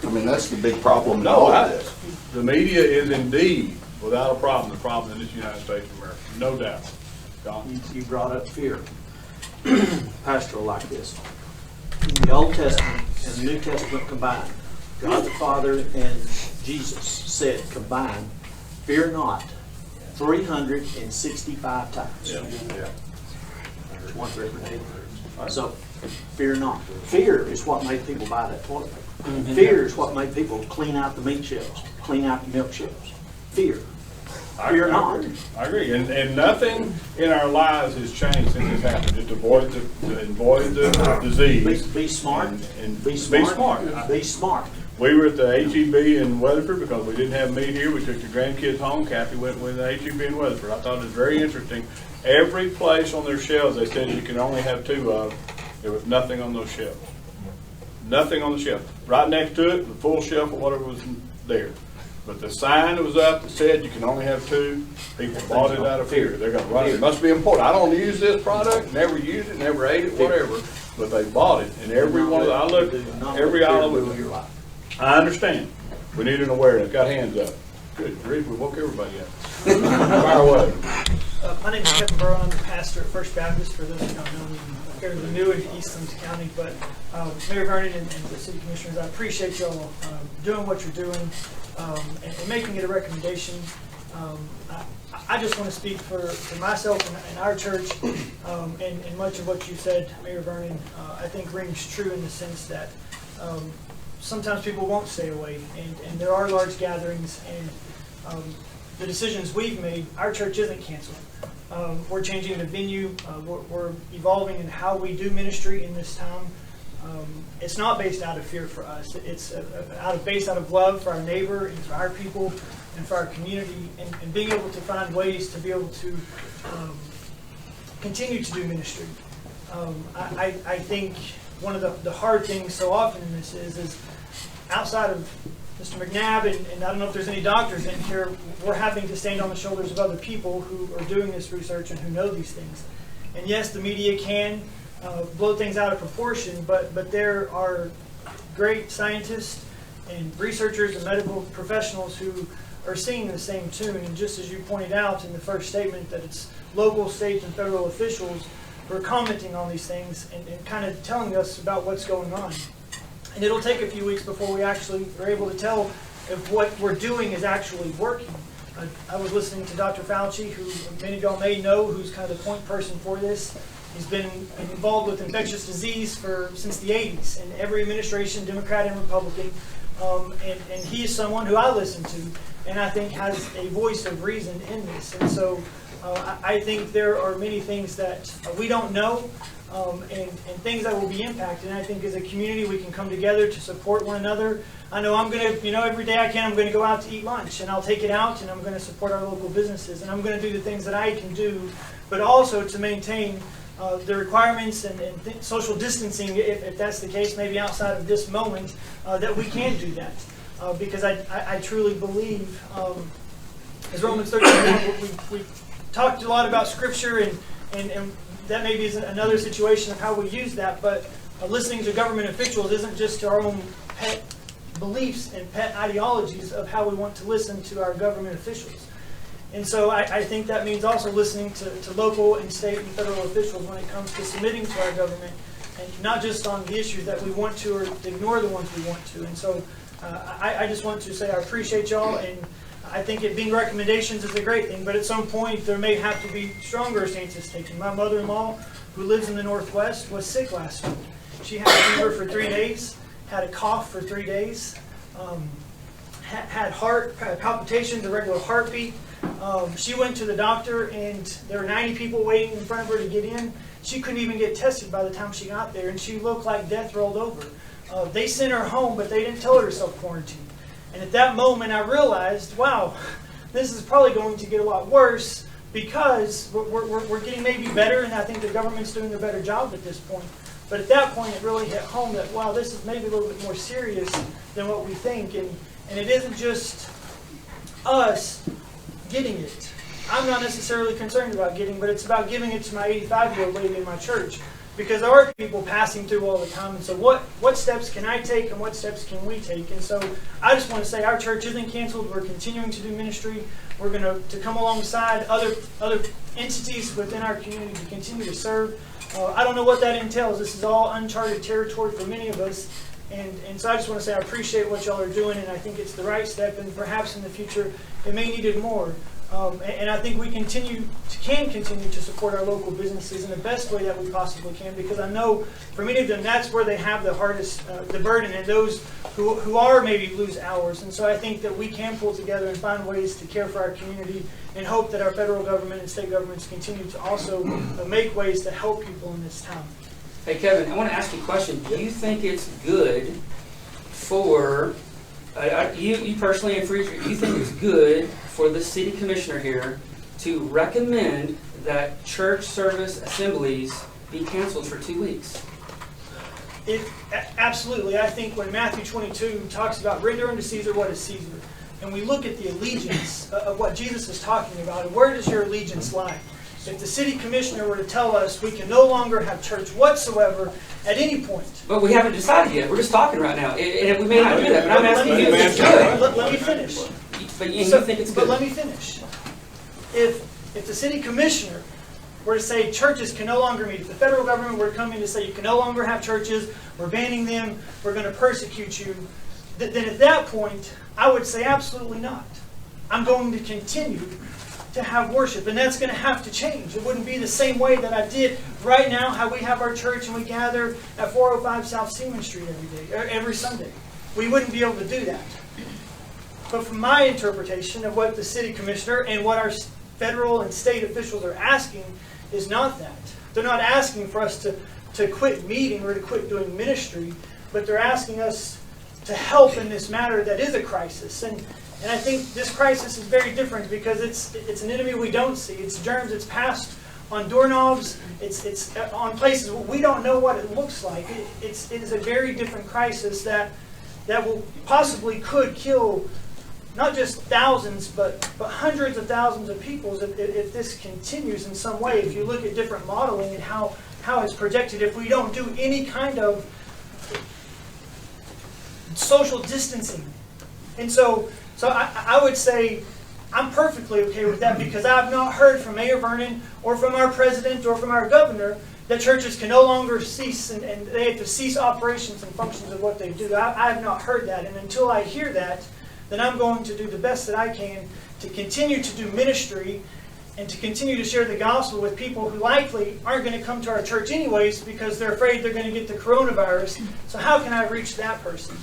I mean, that's the big problem in No, all of this. the media is indeed, without a problem, the problem in this United States of America, no doubt. Don? You brought up fear. Pastoral like this. In the Old Testament and the New Testament combined, God the Father and Jesus said combined, fear not, 365 times. Yeah. There's one for every day. So, fear not. Fear is what made people buy that toilet paper. Fear is what made people clean out the meat shelves, clean out the milk shelves. Fear. Fear not. I agree. And nothing in our lives has changed since this happened. Just avoid the disease. Be smart. And be smart. Be smart. We were at the HEB in Weatherford because we didn't have meat here. We took the grandkids home. Kathy went with the HEB in Weatherford. I thought it was very interesting. Every place on their shelves, they said you can only have 2 of. There was nothing on those shelves. Nothing on the shelf. Right next to it, the full shelf of whatever was there. But the sign that was up that said you can only have 2, people bought it out of fear. They're going to run it. It must be important. I don't use this product, never used it, never ate it, whatever. But they bought it. And every one of them, I looked at every aisle of it. I understand. We need an awareness. Got hands up. Good grief, we woke everybody up. Fire away. My name is Kevin Burrow. I'm the pastor at First Baptist, for those who don't know me. I'm fairly new in Eastland County, but Mayor Vernon and the city commissioners, I appreciate y'all doing what you're doing and making it a recommendation. I just want to speak for myself and our church, and much of what you said, Mayor Vernon, I think rings true in the sense that sometimes people won't stay away, and there are large gatherings, and the decisions we've made, our church isn't canceling. We're changing the venue. We're evolving in how we do ministry in this town. It's not based out of fear for us. It's based out of love for our neighbor and for our people and for our community, and being able to find ways to be able to continue to do ministry. I think one of the hard things so often in this is outside of Mr. McNabb, and I don't know if there's any doctors in here, we're having to stand on the shoulders of other people who are doing this research and who know these things. And yes, the media can blow things out of proportion, but there are great scientists and researchers and medical professionals who are singing the same tune. And just as you pointed out in the first statement, that it's local, state, and federal officials who are commenting on these things and kind of telling us about what's going on. And it'll take a few weeks before we actually are able to tell if what we're doing is actually working. I was listening to Dr. Fauci, who many of y'all may know, who's kind of the point person for this. He's been involved with infectious disease since the 80s, in every administration, Democrat and Republican. And he is someone who I listen to, and I think has a voice of reason in this. And so I think there are many things that we don't know, and things that will be impacted. And I think as a community we can come together to support one another. I know I'm going to, every day I can, I'm going to go out to eat lunch, and I'll take it out, and I'm going to support our local businesses, and I'm going to do the things that I can do, but also to maintain the requirements and social distancing, if that's the case, maybe outside of this moment, that we can do that. Because I truly believe, as Romans 13, we talked a lot about Scripture, and that maybe is another situation of how we use that, but listening to government officials isn't just to our own pet beliefs and pet ideologies of how we want to listen to our government officials. And so I think that means also listening to local and state and federal officials when it comes to submitting to our government, and not just on the issues that we want to or ignore the ones we want to. And so I just want to say I appreciate y'all, and I think it being recommendations is a great thing, but at some point there may have to be stronger stances taken. My mother-in-law, who lives in the Northwest, was sick last week. She had a fever for 3 days, had a cough for 3 days, had heart palpitations, a regular heartbeat. She went to the doctor, and there were 90 people waiting in front of her to get in. She couldn't even get tested by the time she got there, and she looked like death rolled over. They sent her home, but they didn't tell her to self-quarantine. And at that moment, I realized, wow, this is probably going to get a lot worse, because we're getting maybe better, and I think the government's doing a better job at this point. But at that point, it really hit home that, wow, this is maybe a little bit more serious than what we think. And it isn't just us getting it. I'm not necessarily concerned about getting, but it's about giving it to my 85-year-old lady in my church, because there are people passing through all the time. And so what steps can I take, and what steps can we take? And so I just want to say our church isn't canceled. We're continuing to do ministry. We're going to come alongside other entities within our community to continue to serve. I don't know what that entails. This is all uncharted territory for many of us. And so I just want to say I appreciate what y'all are doing, and I think it's the right step, and perhaps in the future it may need it more. And I think we can continue to support our local businesses in the best way that we possibly can, because I know for many of them that's where they have the hardest, the burden, and those who are maybe lose hours. And so I think that we can pull together and find ways to care for our community, and hope that our federal government and state governments continue to also make ways to help people in this town. Hey Kevin, I want to ask you a question. Do you think it's good for, you personally and for do you think it's good for the city commissioner here to recommend that church service assemblies be canceled for 2 weeks? Absolutely. I think when Matthew 22 talks about render unto Caesar what is Caesar, and we look at the allegiance of what Jesus is talking about, and where does your allegiance lie? If the city commissioner were to tell us we can no longer have church whatsoever at any point. But we haven't decided yet. We're just talking right now. And we may not do that, but I'm asking you if it's good. Let me finish. But you think it's good. But let me finish. If the city commissioner were to say churches can no longer meet, if the federal government were to come in to say you can no longer have churches, we're banning them, we're going to persecute you, then at that point I would say absolutely not. I'm going to continue to have worship, and that's going to have to change. It wouldn't be the same way that I did right now, how we have our church and we gather at 405 South Seaman Street every Sunday. We wouldn't be able to do that. But from my interpretation of what the city commissioner and what our federal and state officials are asking is not that. They're not asking for us to quit meeting or to quit doing ministry, but they're asking us to help in this matter that is a crisis. And I think this crisis is very different because it's an enemy we don't see. It's germs. It's passed on doorknobs. It's on places where we don't know what it looks like. It is a very different crisis that will possibly could kill not just thousands, but hundreds of thousands of people if this continues in some way. If you look at different modeling and how it's projected, if we don't do any kind of social distancing. And so I would say I'm perfectly okay with that because I've not heard from Mayor Vernon or from our president or from our governor that churches can no longer cease and they have to cease operations and functions of what they do. I have not heard that. And until I hear that, then I'm going to do the best that I can to continue to do ministry and to continue to share the gospel with people who likely aren't going to come to our church anyways because they're afraid they're going to get the coronavirus. So how can I reach that person?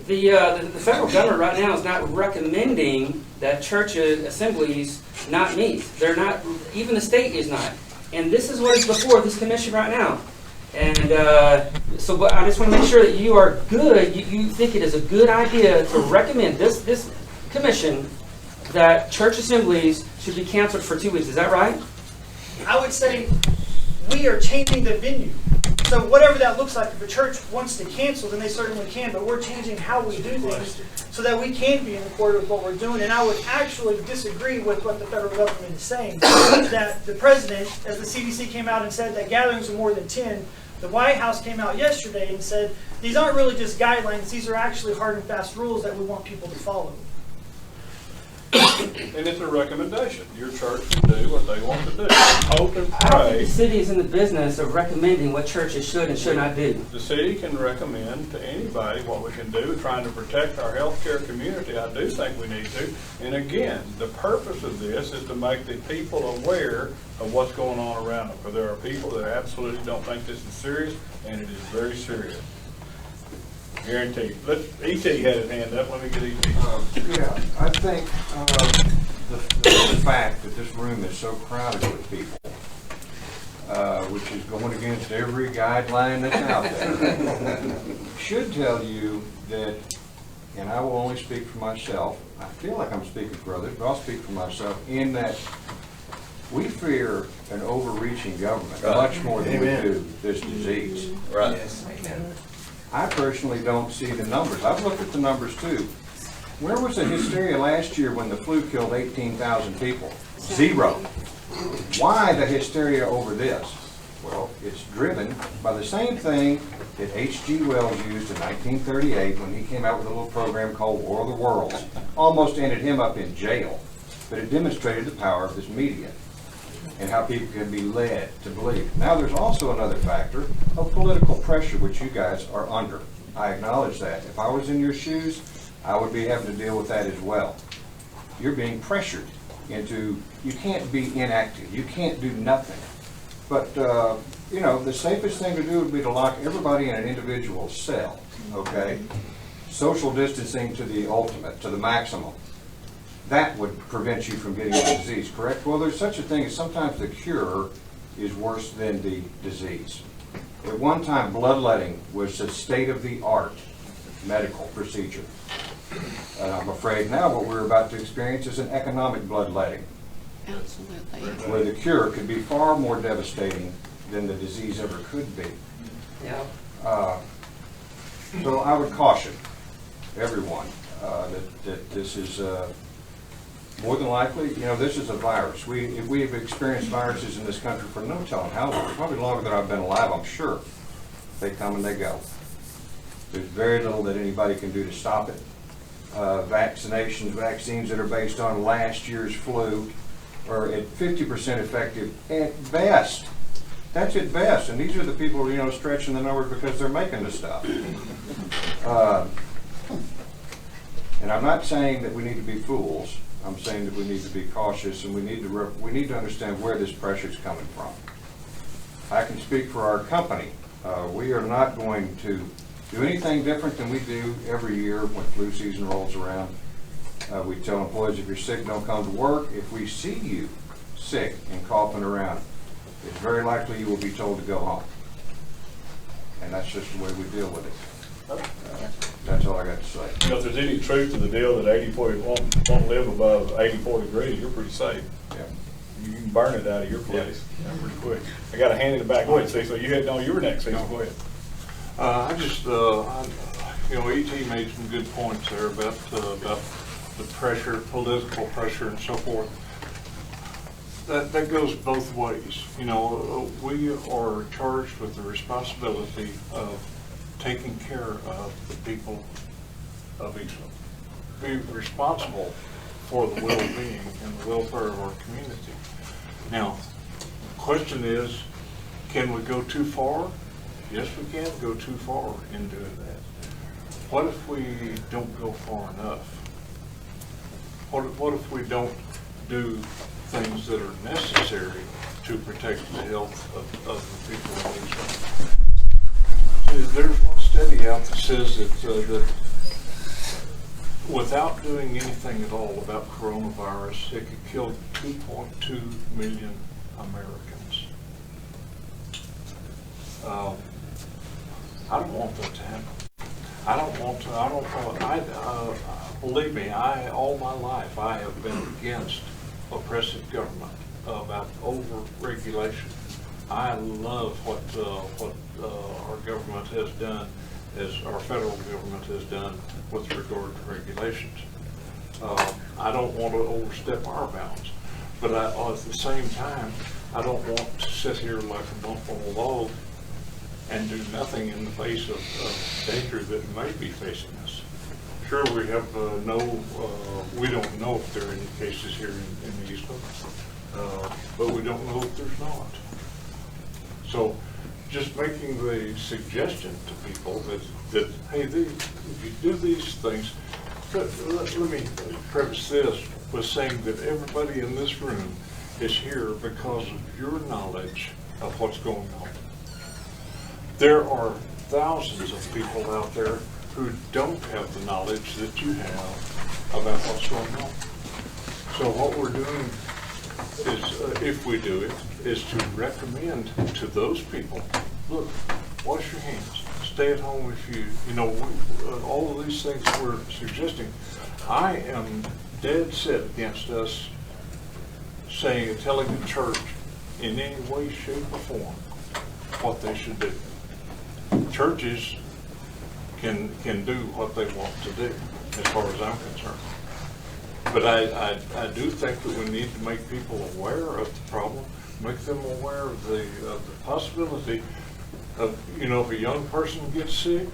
The federal government right now is not recommending that church assemblies not meet. They're not, even the state is not. And this is what is before this commission right now. And but I just want to make sure that you are good. You think it is a good idea to recommend this commission that church assemblies should be canceled for 2 weeks. Is that right? I would say we are changing the venue. So whatever that looks like, if a church wants to cancel, then they certainly can, but we're changing how we do things so that we can be in accord with what we're doing. And I would actually disagree with what the federal government is saying, that the president, as the CDC came out and said that gatherings of more than 10, the White House came out yesterday and said, these aren't really just guidelines, these are actually hard and fast rules that we want people to follow. And it's a recommendation. Your church can do what they want to do. Hope and I don't think pray. the city is in the business of recommending what churches should and should not do. The city can recommend to anybody what we can do, trying to protect our healthcare community. I do think we need to. And again, the purpose of this is to make the people aware of what's going on around them. Because there are people that absolutely don't think this is serious, and it is very serious. Guaranteed. E.T. had his hand up. Let me get E.T. Yeah, I think the fact that this room is so crowded with people, which is going against every guideline that's out there, should tell you that, and I will only speak for myself, I feel like I'm speaking for others, but I'll speak for myself, in that we fear an overreaching government much more than we do this disease. Right. I personally don't see the numbers. I've looked at the numbers too. Where was the hysteria last year when the flu killed 18,000 people? Zero. Why the hysteria over this? Well, it's driven by the same thing that H.G. Wells used in 1938 when he came out with a little program called War of the Worlds. Almost ended him up in jail. But it demonstrated the power of this media and how people can be led to believe. Now there's also another factor of political pressure which you guys are under. I acknowledge that. If I was in your shoes, I would be having to deal with that as well. You're being pressured into, you can't be inactive, you can't do nothing. But, the safest thing to do would be to lock everybody in an individual cell, okay? Social distancing to the ultimate, to the maximum. That would prevent you from getting the disease, correct? Well, there's such a thing as sometimes the cure is worse than the disease. At one time, bloodletting was a state-of-the-art medical procedure. And I'm afraid now what we're about to experience is an economic bloodletting. Absolutely. Where the cure could be far more devastating than the disease ever could be. Yeah. So I would caution everyone that this is more than likely, this is a virus. We have experienced viruses in this country for no telling how long, probably longer than I've been alive, I'm sure. They come and they go. There's very little that anybody can do to stop it. Vaccines that are based on last year's flu are at 50% effective at best. That's at best, and these are the people, stretching the numbers because they're making the stuff. And I'm not saying that we need to be fools. I'm saying that we need to be cautious, and we need to understand where this pressure is coming from. I can speak for our company. We are not going to do anything different than we do every year when flu season rolls around. We tell employees, if you're sick, don't come to work. If we see you sick and coughing around, it's very likely you will be told to go home. And that's just the way we deal with it. That's all I got to say. You know, if there's any truth to the deal that 84 won't live above 84 degrees, you're pretty safe. Yeah. You can burn it out of your place pretty quick. I got a hand in the back. Go ahead, Cecil. You had, no, you were next, Cecil. Go ahead. I just, you know, E.T. made some good points there about the pressure, political pressure and so forth. That goes both ways. You know, we are charged with the responsibility of taking care of the people of Eastland. Be responsible for the well-being and the welfare of our community. Now, the question is, can we go too far? Yes, we can go too far in doing that. What if we don't go far enough? What if we don't do things that are necessary to protect the health of the people in Eastland? There's one study out that says that without doing anything at all about coronavirus, it could kill 2.2 million Americans. I don't want that to happen. Believe me, all my life, I have been against oppressive government, about over-regulation. I love what our government has done, as our federal government has done with regard to regulations. I don't want to overstep our bounds, but at the same time, I don't want to sit here like a bump on a log and do nothing in the face of danger that may be facing us. Sure, we have we don't know if there are any cases here in the Eastland, but we don't know if there's not. So just making the suggestion to people that hey, if you do these things, let me preface this with saying that everybody in this room is here because of your knowledge of what's going on. There are thousands of people out there who don't have the knowledge that you have about what's going on. So what we're doing is, if we do it, is to recommend to those people, look, wash your hands, stay at home if you know, all of these things we're suggesting. I am dead set against us saying, telling the church in any way, shape, or form what they should do. Churches can do what they want to do, as far as I'm concerned. But I do think that we need to make people aware of the problem, make them aware of the possibility of, you know, if a young person gets sick,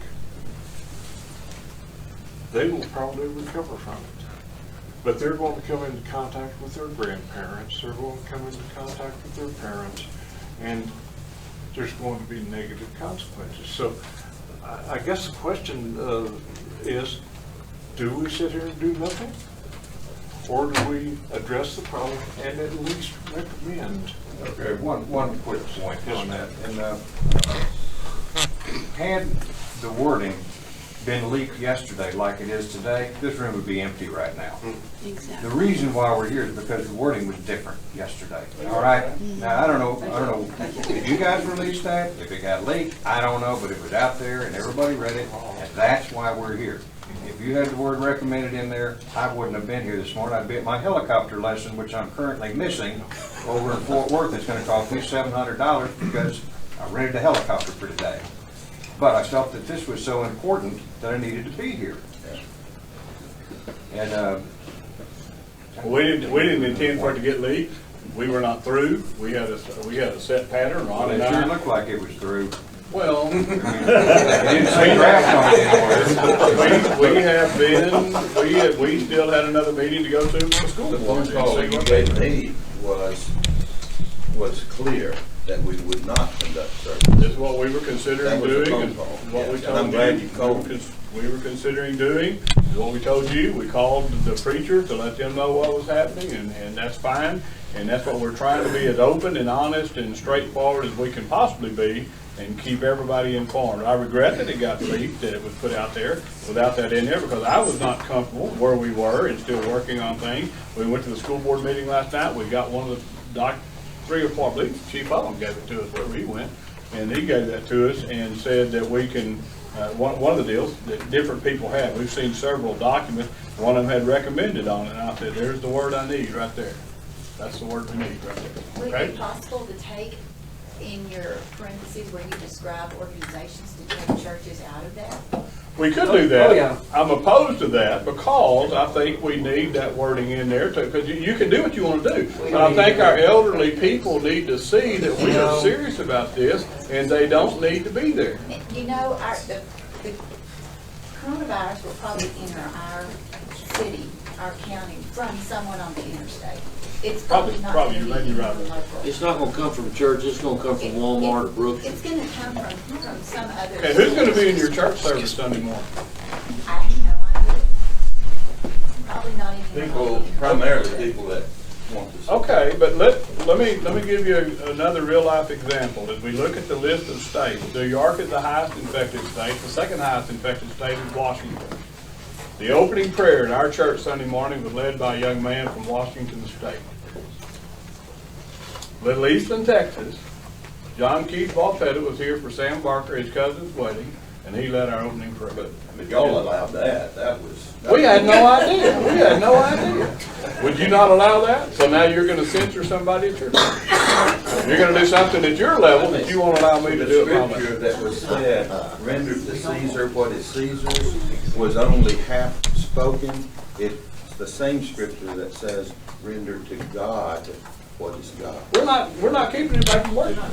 they will probably recover from it. But they're going to come into contact with their grandparents, they're going to come into contact with their parents, and there's going to be negative consequences. So I guess the question is, do we sit here and do nothing? Or do we address the problem and at least recommend? Okay, one quick point on that. And had the wording been leaked yesterday like it is today, this room would be empty right now. Exactly. The reason why we're here is because the wording was different yesterday. All right? Now, I don't know if you guys released that, if it got leaked, I don't know, but it was out there and everybody read it, and that's why we're here. If you had the word recommended in there, I wouldn't have been here this morning. I'd be at my helicopter lesson, which I'm currently missing over in Fort Worth. It's going to cost me $700 because I rented a helicopter for today. But I felt that this was so important that I needed to be here. And we didn't intend for it to get leaked. We were not through. We had a set pattern. Ron and it I. sure looked like it was through. Well, It didn't say draft on it anywhere. we still had another meeting to go to with the school The board. phone call you gave me was clear that we would not conduct service. This is what we were considering That was the doing, phone and call. what we Yes, told and I'm glad you called. we were considering doing, is what we told you. We called the preacher to let them know what was happening, and that's fine. And that's what we're trying to be, as open and honest and straightforward as we can possibly be, and keep everybody informed. I regret that it got leaked, that it was put out there without that in there, because I was not comfortable where we were and still working on things. We went to the school board meeting last night. We got one of the 3 or 4, I believe, the chief of them gave it to us wherever he went, and he gave that to us and said that we can, one of the deals that different people have, we've seen several documents, one of them had recommended on it, and I said, there's the word I need right there. That's the word we need right there. Would Okay? it be possible to take in your parentheses where you describe organizations to take churches out of that? We could do that. Oh, yeah. I'm opposed to that because I think we need that wording in there too, because you can do what you want to do. But I think our elderly people need to see that we are serious about this, and they don't need to be there. You know, the coronavirus will probably enter our city, our county, from someone on the interstate. It's probably not Probably, going you to may be be right. local. It's not gonna come from church, it's gonna come from Walmart or Brooks. It's going to come from some other. Okay, who's going to be in your church service Sunday morning? I have no idea. Probably not even. People, primarily people that want to. Okay, but let me give you another real life example. As we look at the list of states, New York is the highest infected state. The second highest infected state is Washington. The opening prayer at our church Sunday morning was led by a young man from Washington State. Little Eastland, Texas, John Keith Balfetta was here for Sam Barker, his cousin's wedding, and he led our opening prayer. But y'all allowed that, that was. We had no idea. We had no idea. Would you not allow that? So now you're going to censor somebody at your level. You're going to do something at your level that you won't allow me to do at my The scripture level. that was said, rendered to Caesar what is Caesar's, was only half spoken. It's the same scripture that says, render to God what is God. We're not keeping anybody from working.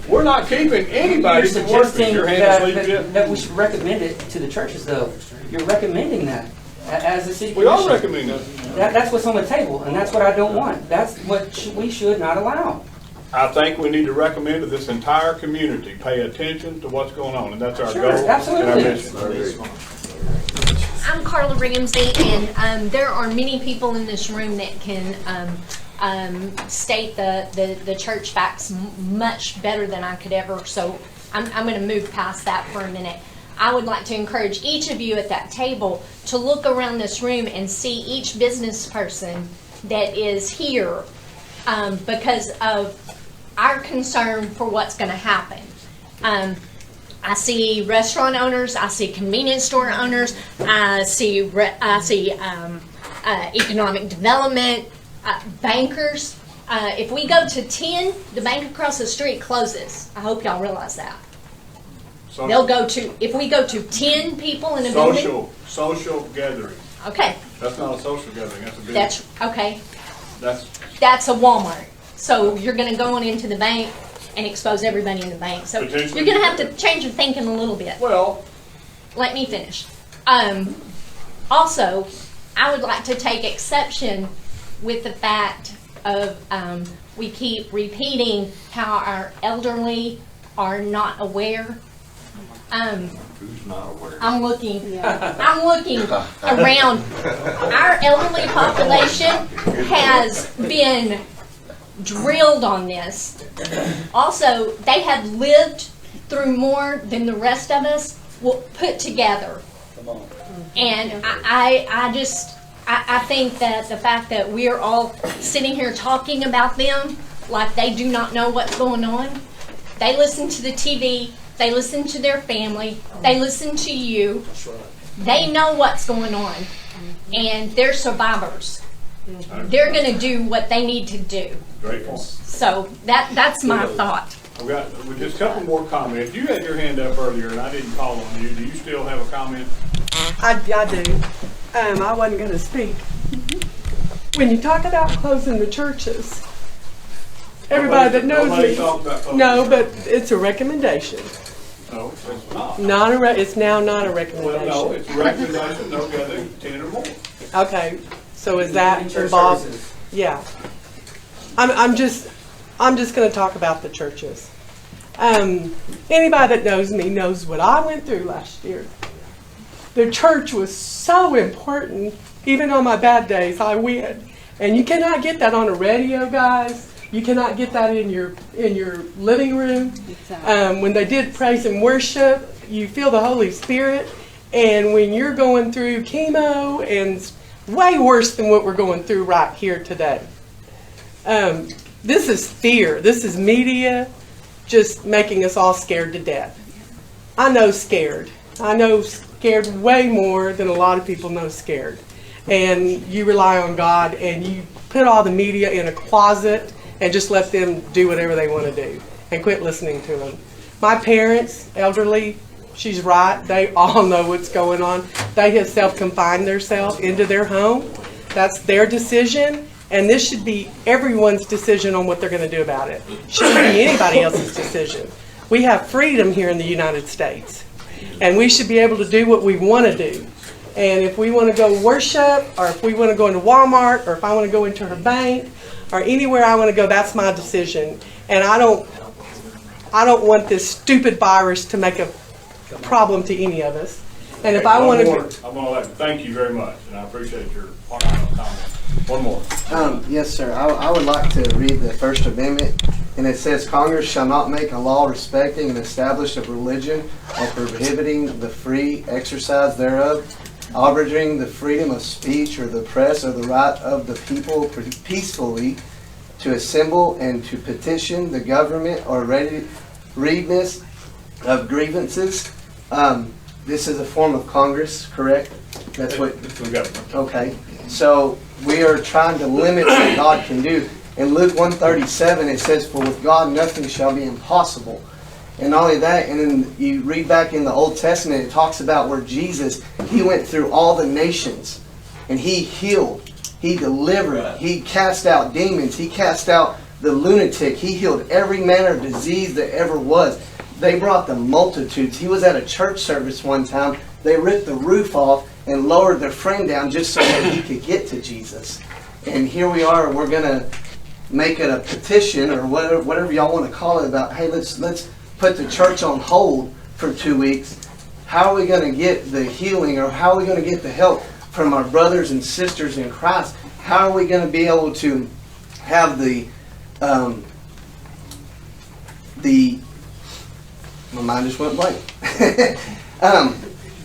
We're not keeping anybody You're from working. suggesting Your hand is that, sleeping. that we should recommend it to the churches, though. You're recommending that as a city We are commission. recommending that. That's what's on the table, and that's what I don't want. That's what we should not allow. I think we need to recommend to this entire community, pay attention to what's going on, and that's our Sure, goal and our absolutely. mission. I'm Carla Ramsey, and there are many people in this room that can state the church facts much better than I could ever, so I'm going to move past that for a minute. I would like to encourage each of you at that table to look around this room and see each business person that is here because of our concern for what's going to happen. I see restaurant owners, I see convenience store owners, I see economic development, bankers. If we go to 10, the bank across the street closes. I hope y'all realize that. They'll go to, if we go to 10 people in a building. Social gathering. Okay, That's not a social gathering, that's a business. that's, okay, That's a Walmart. So you're gonna go on into the bank and expose everybody in the bank. So Potentially. you're gonna have to change your thinking a little bit. well, Let me finish. Also, I would like to take exception with the fact of we keep repeating how our elderly are not aware. Who's not aware? I'm looking around. Our elderly population has been drilled on this. Also, they have lived through more than the rest of us will put together. And I think that the fact that we're all sitting here talking about them like they do not know what's going on. They listen to the TV, they listen to their family, they listen to you. They know what's going on, and they're survivors. They're going to do what they need to do. great point. So that's my thought. I've got just a couple more comments. You had your hand up earlier, and I didn't call on you. Do you still have a comment? I do. I wasn't going to speak. When you talk about closing the churches, everybody that knows Nobody me, talked about closing no, the but churches. it's a recommendation. No, it's not. It's now not a recommendation. Well, no, it's a recommendation, no gathering 10 or more. Okay, so is that Church involved? services. Yeah. I'm just going to talk about the churches. Anybody that knows me knows what I went through last year. The church was so important. Even on my bad days, I went. And you cannot get that on a radio, guys. You cannot get that in your living room. When they did praise and worship, you feel the Holy Spirit. And when you're going through chemo, and way worse than what we're going through right here today. This is fear. This is media just making us all scared to death. I know scared. I know scared way more than a lot of people know scared. And you rely on God, and you put all the media in a closet and just let them do whatever they want to do and quit listening to them. My parents, elderly, she's right, they all know what's going on. They have self-confined themselves into their home. That's their decision, and this should be everyone's decision on what they're going to do about it. Shouldn't be anybody else's decision. We have freedom here in the United States, and we should be able to do what we want to do. And if we want to go worship, or if we want to go into Walmart, or if I want to go into her bank, or anywhere I want to go, that's my decision. And I don't want this stupid virus to make a problem to any of us. And if I want to, I'm going to thank you very much, and I appreciate your comment. One more. Yes, sir. I would like to read the First Amendment, and it says, Congress shall not make a law respecting and establish a religion or prohibiting the free exercise thereof, abridging the freedom of speech or the press or the right of the people peacefully to assemble and to petition the government or redress of grievances. This is a form of Congress, correct? That's what the government. Okay. So we are trying to limit what God can do. In Luke 1:37, it says, "For with God nothing shall be impossible." And not only that, and then you read back in the Old Testament, it talks about where Jesus, he went through all the nations, and he healed, he delivered, he cast out demons, he cast out the lunatic, he healed every manner of disease that ever was. They brought the multitudes. He was at a church service one time. They ripped the roof off and lowered their friend down just so that he could get to Jesus. And here we are, we're going to make it a petition or whatever y'all want to call it about, hey, let's put the church on hold for 2 weeks. How are we going to get the healing, or how are we going to get the help from our brothers and sisters in Christ? How are we going to be able to have my mind just went blank.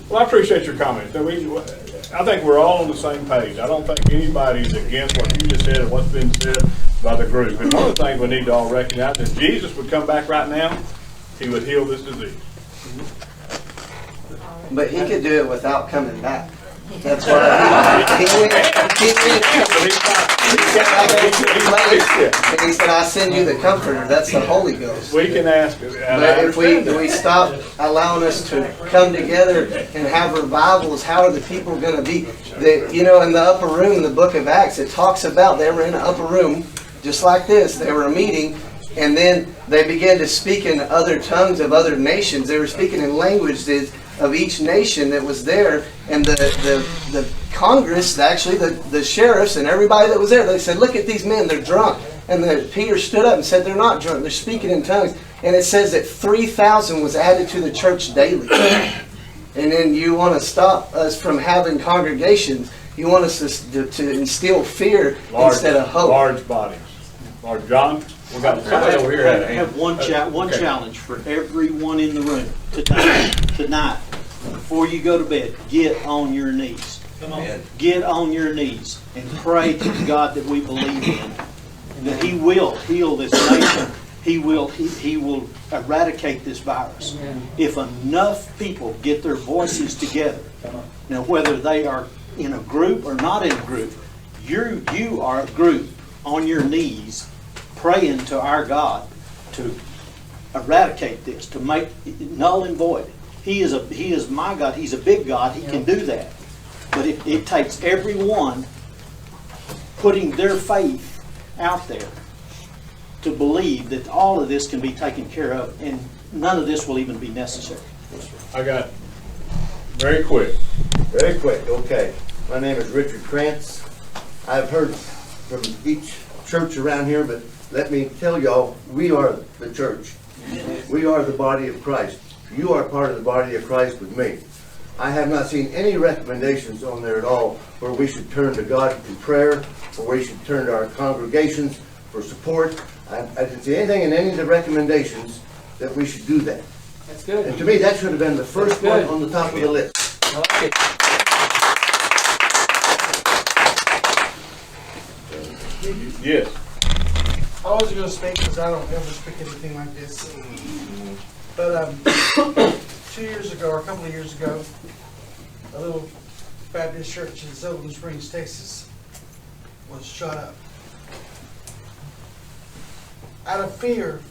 Well, I appreciate your comments. I think we're all on the same page. I don't think anybody's against what you just said and what's been said by the group. And one of the things we need to all recognize is Jesus would come back right now, he would heal this disease. But he could do it without coming back. That's why he said, I send you the Comforter. That's the Holy Ghost. We can ask. But if we stop allowing us to come together and have revivals, how are the people going to be? In the upper room, in the book of Acts, it talks about they were in an upper room, just like this. They were meeting, and then they began to speak in other tongues of other nations. They were speaking in languages of each nation that was there, and the Congress, actually the sheriffs and everybody that was there, they said, look at these men, they're drunk. And Peter stood up and said, they're not drunk, they're speaking in tongues. And it says that 3,000 was added to the church daily. And then you want to stop us from having congregations. You want us to instill fear instead of hope. Large bodies. Large. John? We got somebody over here. I have one challenge for everyone in the room tonight. Before you go to bed, get on your knees. Come on. Get on your knees and pray to the God that we believe in, that He will heal this nation. He will eradicate this virus. If enough people get their voices together, now whether they are in a group or not in a group, you are a group on your knees praying to our God to eradicate this, to make it null and void. He is my God. He's a big God. He can do that. But it takes everyone putting their faith out there to believe that all of this can be taken care of, and none of this will even be necessary. I got very quick. Very quick, okay. My name is Richard Krantz. I've heard from each church around here, but let me tell y'all, we are the church. We are the body of Christ. You are part of the body of Christ with me. I have not seen any recommendations on there at all where we should turn to God in prayer, or we should turn to our congregations for support. I didn't see anything in any of the recommendations that we should do that. That's good. And to me, that should have been the first one on the top of the list. I like it. Yes. I wasn't going to speak because I don't ever speak anything like this. But 2 years ago, or a couple of years ago, a little Baptist church in Silver Springs, Texas, was shut up. Out of fear,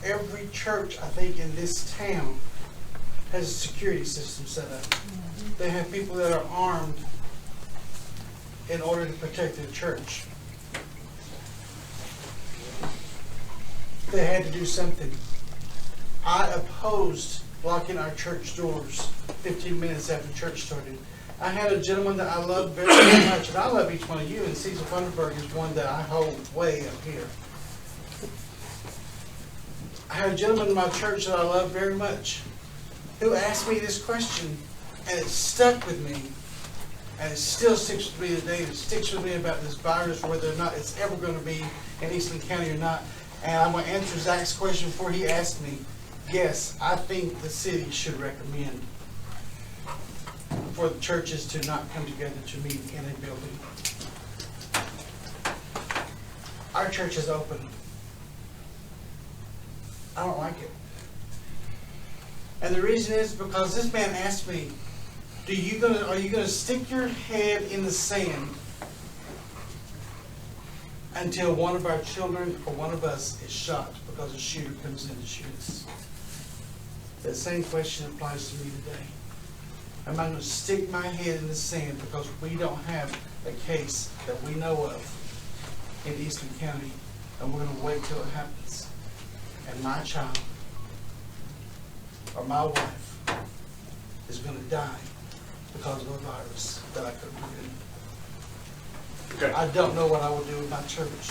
every church, I think, in this town has a security system set up. They have people that are armed in order to protect their church. They had to do something. I opposed locking our church doors 15 minutes after church started. I had a gentleman that I love very, very much, and I love each one of you, and Cecil Funderburg is one that I hold way up here. I had a gentleman in my church that I love very much who asked me this question, and it stuck with me, and it still sticks with me today. It sticks with me about this virus, whether or not it's ever going to be in Eastland County or not. And I'm going to answer Zach's question before he asked me. Yes, I think the city should recommend for the churches to not come together to meet in a building. Our church is open. I don't like it. And the reason is because this man asked me, are you gonna stick your head in the sand until one of our children or one of us is shot because a shooter comes in to shoot us? That same question applies to me today. Am I going to stick my head in the sand because we don't have a case that we know of in Eastland County, and we're going to wait till it happens, and my child or my wife is going to die because of a virus that I could have prevented? Okay. I don't know what I would do with my church.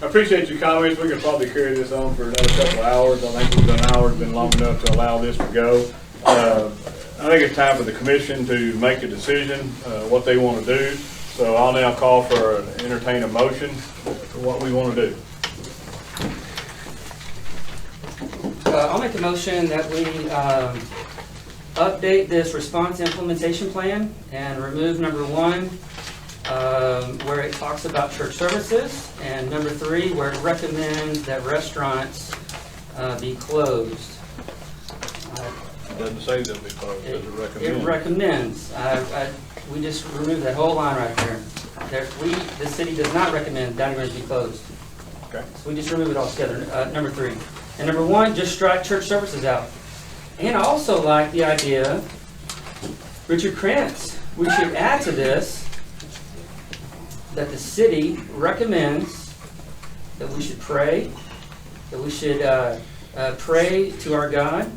I appreciate your comments. We could probably carry this on for another couple of hours. I think we've done an hour, been long enough to allow this to go. I think it's time for the commission to make a decision what they want to do. So I'll now call for entertain a motion for what we want to do. I'll make a motion that we update this response implementation plan and remove number 1, where it talks about church services, and number 3, where it recommends that restaurants be closed. It doesn't say they'll be closed, does it recommend? It recommends. We just removed that whole line right there. The city does not recommend dining rooms be closed. Okay. So we just remove it altogether, number 3. And number 1, just strike church services out. And I also like the idea, Richard Krantz, we should add to this that the city recommends that we should pray, that we should pray to our God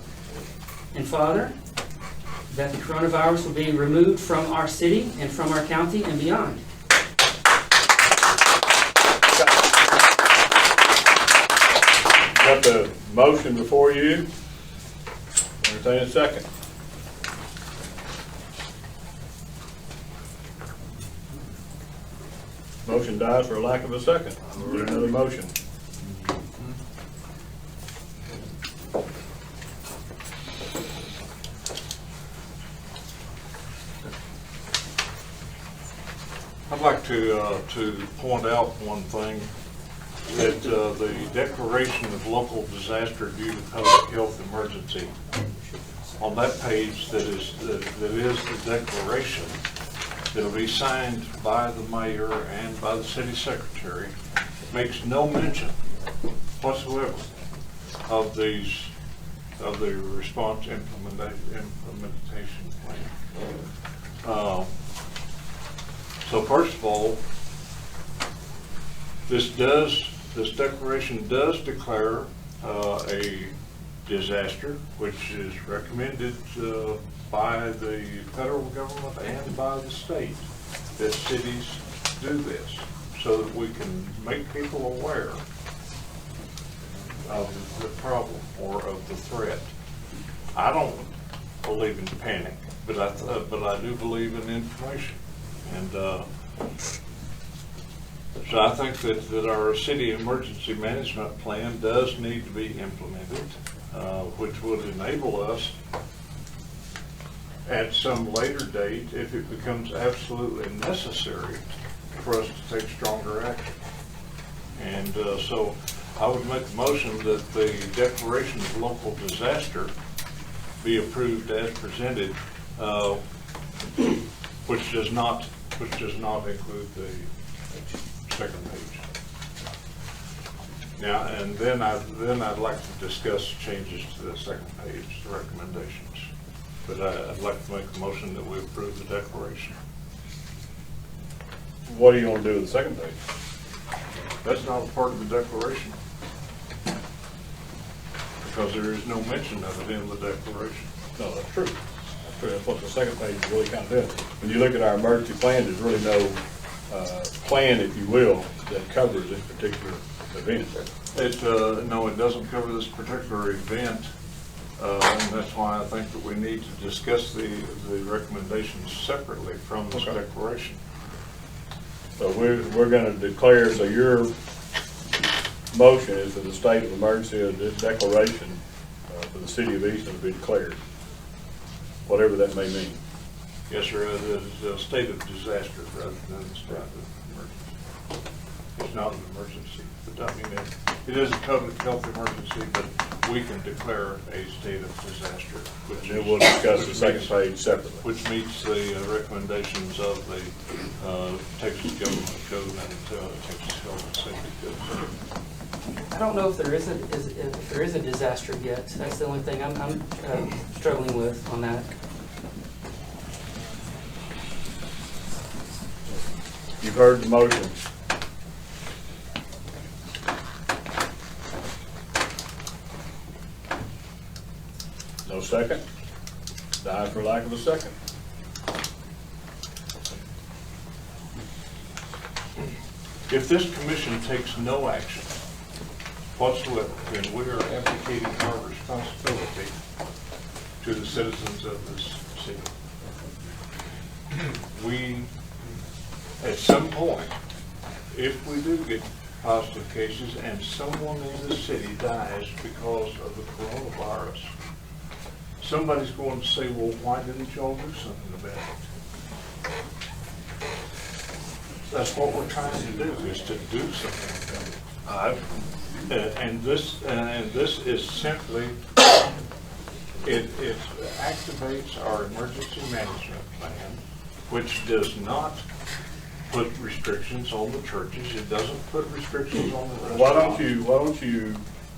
and Father, that the coronavirus will be removed from our city and from our county and beyond. Got the motion before you. Entertain a second. Motion dies for lack of a second. We'll do another motion. I'd like to point out one thing, that the declaration of local disaster due to public health emergency, on that page that is the declaration that'll be signed by the mayor and by the city secretary, makes no mention whatsoever of the response implementation plan. So first of all, this declaration does declare a disaster, which is recommended by the federal government and by the state, that cities do this so that we can make people aware of the problem or of the threat. I don't believe in panic, but I do believe in information. And so I think that our city emergency management plan does need to be implemented, which would enable us at some later date, if it becomes absolutely necessary, for us to take stronger action. And so I would make a motion that the declaration of local disaster be approved as presented, which does not include the second page. Now, and then I'd like to discuss changes to the second page, the recommendations. But I'd like to make a motion that we approve the declaration. What are you gonna do with the second page? That's not a part of the declaration, because there is no mention of it in the declaration. No, that's true. That's true. That's what the second page is really kind of doing. When you look at our emergency plan, there's really no plan, if you will, that covers this particular event. No, it doesn't cover this particular event, and that's why I think that we need to discuss the recommendations separately from this declaration. So we're going to declare, so your motion is for the state of emergency of this declaration for the city of Eastland to be declared, whatever that may mean. Yes, sir, the state of disaster rather than the state of emergency. It's not an emergency. I mean, it is a public health emergency, but we can declare a state of disaster. Which and we'll discuss the second page separately. Which meets the recommendations of the Texas Government Code and Texas Health and Safety Code. I don't know if there is a disaster yet. That's the only thing I'm struggling with on that. You've heard the motion. No second? Die for lack of a second. If this commission takes no action whatsoever, then we are abdicating our responsibility to the citizens of this city. We, at some point, if we do get positive cases and someone in the city dies because of the coronavirus, somebody's going to say, well, why didn't y'all do something about it? That's what we're trying to do, is to do something about it. And this is simply, it activates our emergency management plan, which does not put restrictions on the churches. It doesn't put restrictions on the restaurants. Why don't you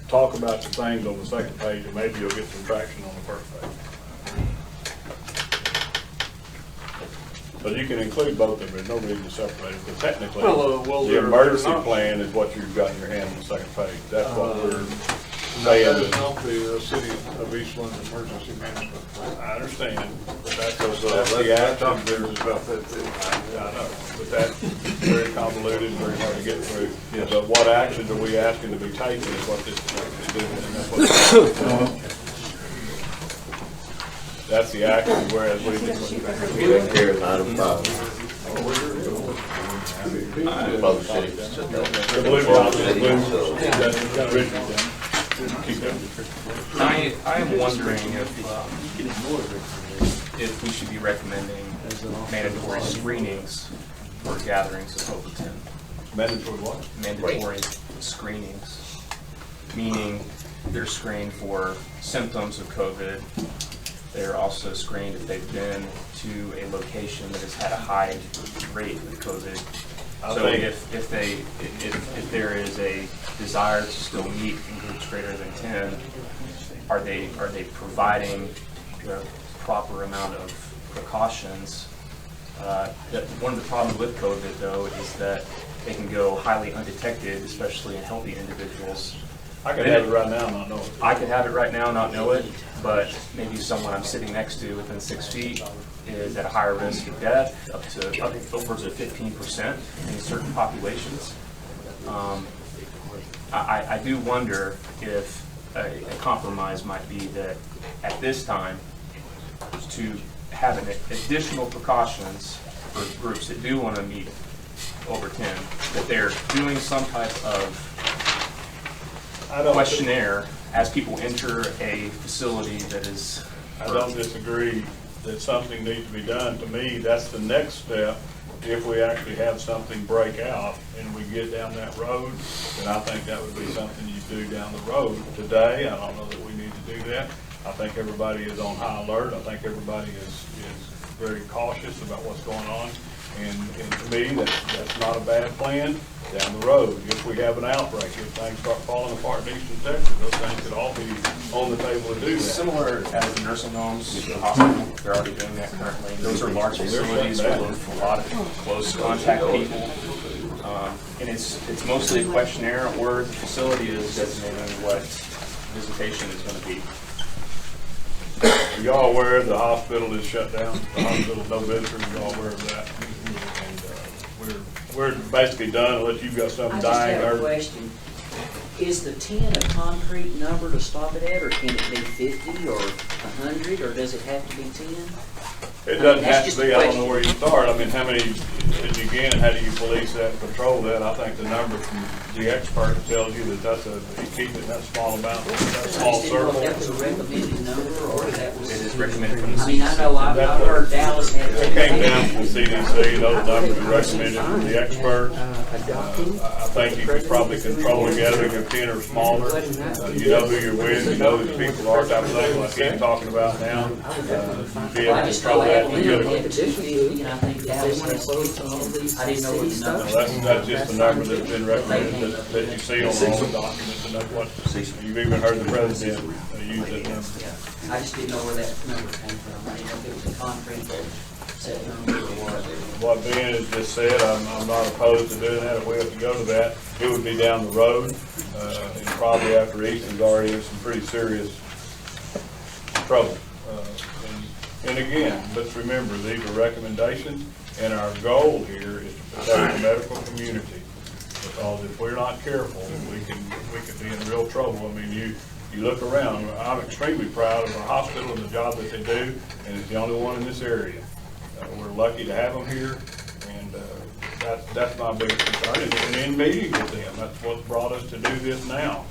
talk about the things on the second page, and maybe you'll get some traction on the first page. But you can include both of them. There's no reason to separate it, because technically, the emergency plan is what you've got in your hand on the second page. That's what we're saying. That is not the City of Eastland Emergency Management Plan. I understand, but that's the action. There's about that too. I know, but that's very convoluted, very hard to get through. Yes. But what actions are we asking to be taken is what this is doing, and that's what. That's the action, whereas we take care of item 5. Both cities. The blue box is blue. I am wondering if we should be recommending mandatory screenings for gatherings of COVID-10. Mandatory what? Mandatory screenings, meaning they're screened for symptoms of COVID. They're also screened if they've been to a location that has had a high rate of COVID. So if there is a desire to still meet in groups greater than 10, are they providing the proper amount of precautions? One of the problems with COVID, though, is that they can go highly undetected, especially in healthy individuals. I could have it right now and not know it. I could have it right now and not know it, but maybe someone I'm sitting next to within 6 feet is at a higher risk of death, up upwards of 15% in certain populations. I do wonder if a compromise might be that at this time, to have an additional precautions for groups that do want to meet over 10, that they're doing some type of questionnaire as people enter a facility that is. I don't disagree that something needs to be done. To me, that's the next step. If we actually have something break out and we get down that road, then I think that would be something you do down the road. Today, I don't know that we need to do that. I think everybody is on high alert. I think everybody is very cautious about what's going on. And to me, that's not a bad plan down the road. If we have an outbreak, if things start falling apart in Eastern Texas, those things could all be on the table to do that. Similar as the nursing homes, the hospital, they're already doing that currently. Those are large facilities with a lot of close contact people. And it's mostly a questionnaire where the facility is designating what visitation is going to be. Are y'all aware the hospital is shut down? The hospital's no visitors, are y'all aware of that? And we're basically done unless you've got something dying. I just have a question. Is the 10 a concrete number to stop it at, or can it be 50 or 100, or does it have to be 10? It doesn't have to be. I don't know where you start. I mean, how many, and again, how do you police that, control that? I think the number from the expert tells you that that's you keep it in that small amount, that small circle. That was a recommended number, or that was. It is recommended from the CDC. I mean, I know I've heard Dallas had. It came down from the CDC. Those numbers are recommended from the expert. I think you could probably control together if 10 or smaller. You know who you're with, you know who the people are, type of thing like he's talking about now. Be able to control that. I think Dallas has all these. I didn't know what the number. That's just the number that's been recommended that you see on all the documents, and that's what you've even heard the president use that number. I just didn't know where that number came from. I didn't know if it was a concrete set number or what. What Ben has just said, I'm not opposed to doing that. If we have to go to that, it would be down the road, and probably after Eastland's already in some pretty serious trouble. And again, let's remember, these are recommendations, and our goal here is to protect the medical community. Because if we're not careful, we could be in real trouble. I mean, you look around. I'm extremely proud of our hospital and the job that they do, and it's the only one in this area. We're lucky to have them here, and that's my biggest concern. And in meeting with them, that's what brought us to do this now.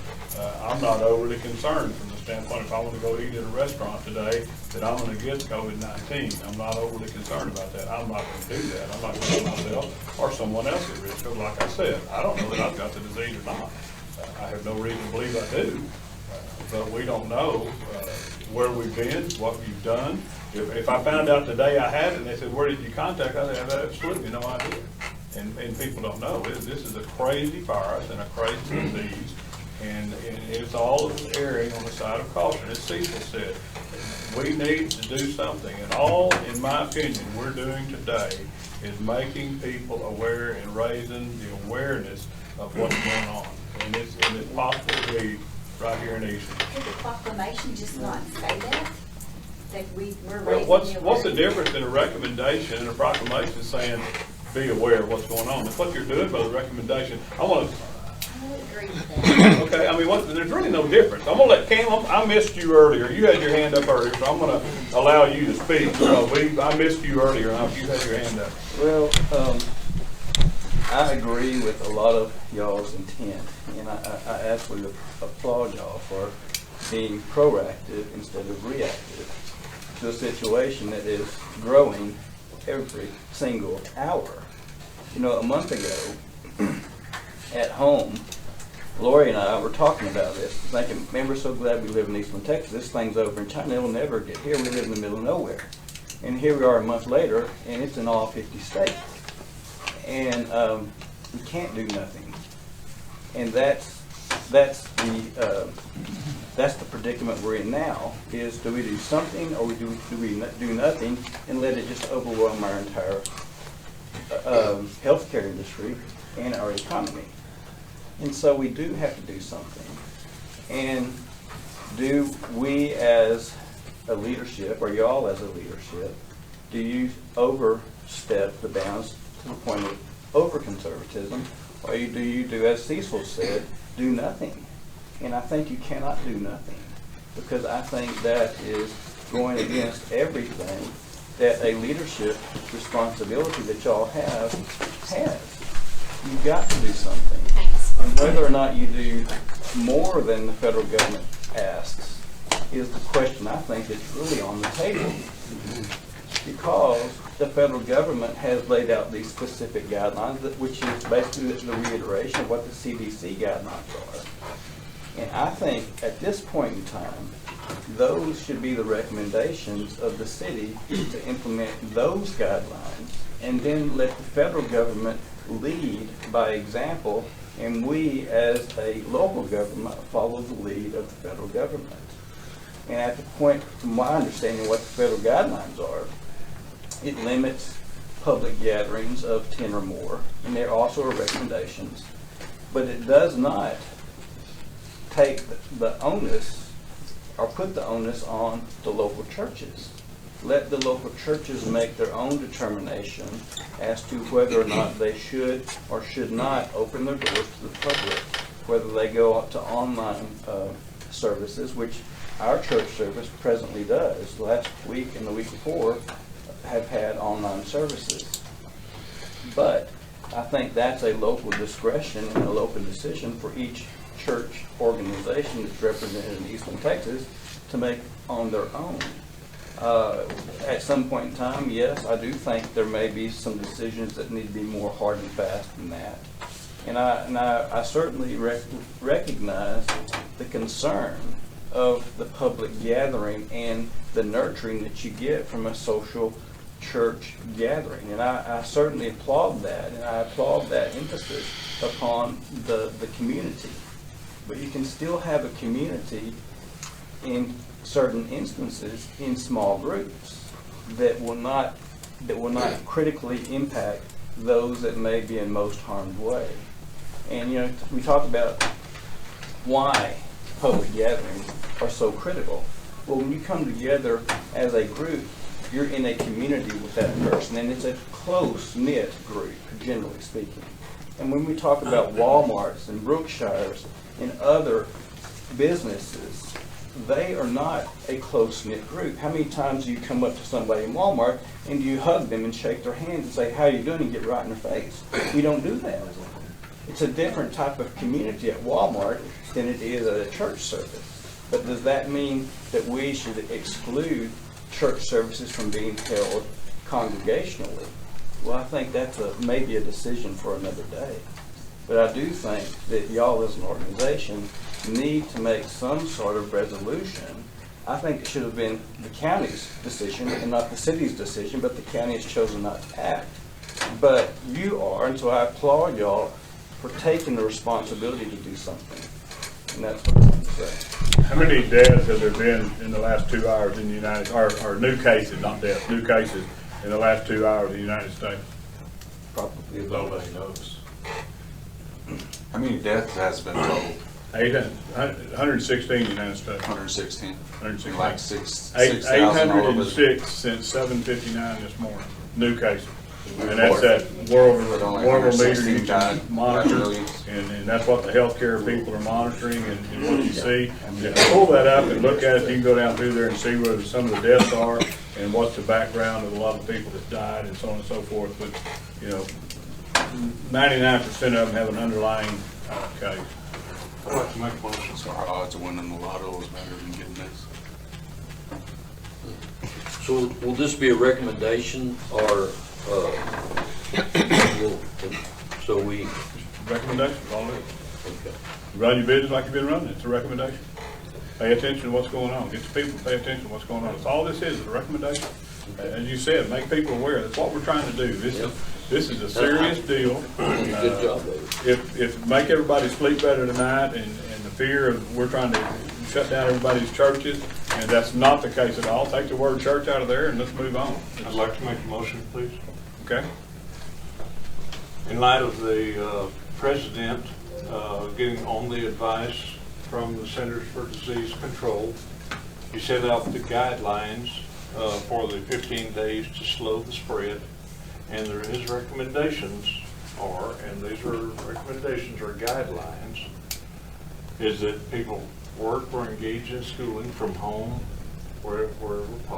I'm not overly concerned from the standpoint if I want to go eat at a restaurant today that I'm going to get COVID-19. I'm not overly concerned about that. I'm not going to do that. I'm not going to put myself or someone else at risk. Because like I said, I don't know that I've got the disease or not. I have no reason to believe I do. But we don't know where we've been, what we've done. If I found out today I had it and they said, where did you contact? I have absolutely no idea. And people don't know. This is a crazy virus and a crazy disease. And it's all erring on the side of caution. As Cecil said, we need to do something. And all, in my opinion, we're doing today is making people aware and raising the awareness of what's going on. And it's possible to be right here in Eastland. Could the proclamation just not say that? That we're raising What's the difference in a recommendation and a proclamation saying, be aware of what's going on? That's what you're doing by the recommendation. I would agree with that. Okay, I mean, there's really no difference. I'm going to let Cam, I missed you earlier. You had your hand up earlier, so I'm going to allow you to speak. I missed you earlier, and you had your hand up. Well, I agree with a lot of y'all's intent, and I absolutely applaud y'all for being proactive instead of reactive to a situation that is growing every single hour. You know, a month ago, at home, Lori and I were talking about this, thinking, man, we're so glad we live in Eastland, Texas. This thing's over in China. It'll never get here. We live in the middle of nowhere. And here we are a month later, and it's in all 50 states. And we can't do nothing. And that's the predicament we're in now, is do we do something, or do we do nothing and let it just overwhelm our entire healthcare industry and our economy? And so we do have to do something. And do we as a leadership, or y'all as a leadership, do you overstep the bounds to the point of over-conservatism, or do you do, as Cecil said, do nothing? And I think you cannot do nothing, because I think that is going against everything that a leadership responsibility that y'all have has. You've got to do something. And whether or not you do more than the federal government asks is the question I think that's really on the table. Because the federal government has laid out these specific guidelines, which is basically the reiteration of what the CDC guidelines are. And I think at this point in time, those should be the recommendations of the city to implement those guidelines, and then let the federal government lead by example, and we as a local government follow the lead of the federal government. And at the point, from my understanding, what the federal guidelines are, it limits public gatherings of 10 or more, and there also are recommendations, but it does not take the onus or put the onus on the local churches. Let the local churches make their own determination as to whether or not they should or should not open their doors to the public, whether they go up to online services, which our church service presently does. Last week and the week before have had online services. But I think that's a local discretion and a local decision for each church organization that's represented in Eastland, Texas, to make on their own. At some point in time, yes, I do think there may be some decisions that need to be more hard and fast than that. And I certainly recognize the concern of the public gathering and the nurturing that you get from a social church gathering. And I certainly applaud that, and I applaud that emphasis upon the community. But you can still have a community in certain instances in small groups that will not critically impact those that may be in most harm's way. And we talk about why public gatherings are so critical. Well, when you come together as a group, you're in a community with that person, and it's a close-knit group, generally speaking. And when we talk about Walmarts and Brookshires and other businesses, they are not a close-knit group. How many times do you come up to somebody in Walmart and do you hug them and shake their hands and say, "How you doing?" and get right in their face? We don't do that. It's a different type of community at Walmart than it is at a church service. But does that mean that we should exclude church services from being held congregationally? Well, I think that's maybe a decision for another day. But I do think that y'all as an organization need to make some sort of resolution. I think it should have been the county's decision and not the city's decision, but the county has chosen not to act. But you are, and so I applaud y'all for taking the responsibility to do something. And that's what I want to say. How many deaths have there been in the last 2 hours in the United States, or new cases, not deaths, new cases in the last 2 hours in the United States? Probably Nobody knows. How many deaths has been told? 116 in the United States. 116. 116. Like 6,000 all over. 806 since 7:59 this morning, new cases. And that's that world meter you can monitor, and that's what the healthcare people are monitoring, and what you see. And if you pull that up and look at it, you can go down through there and see where some of the deaths are and what's the background of a lot of people that died and so on and so forth. But 99% of them have an underlying case. I'd like to make a motion. So our odds of winning the lotto is better than getting this. So will this be a recommendation, or Recommendation, all it is. Okay. You run your business like you've been running it. It's a recommendation. Pay attention to what's going on. Get the people to pay attention to what's going on. That's all this is a recommendation. As you said, make people aware. That's what we're trying to do. This is a serious deal. Good job, David. If make everybody sleep better tonight, and the fear of we're trying to shut down everybody's churches, and that's not the case at all. Take the word church out of there and let's move on. I'd like to make a motion, please. Okay. In light of the president getting on the advice from the Centers for Disease Control, he set out the guidelines for the 15 days to slow the spread, and his recommendations are, and these are recommendations or guidelines, is that people work or engage in schooling from home where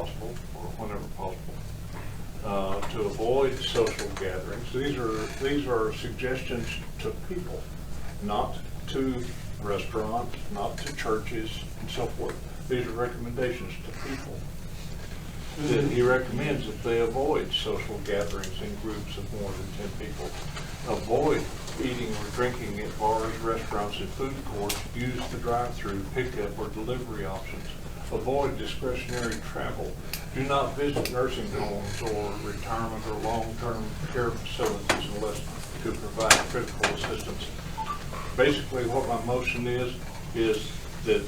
possible, or whenever possible, to avoid social gatherings. These are suggestions to people, not to restaurants, not to churches, and so forth. These are recommendations to people. That he recommends that they avoid social gatherings in groups of more than 10 people. Avoid eating or drinking at bars, restaurants, and food courts. Use the drive-through, pickup, or delivery options. Avoid discretionary travel. Do not visit nursing homes or retirement or long-term care facilities unless to provide critical assistance. Basically, what my motion is that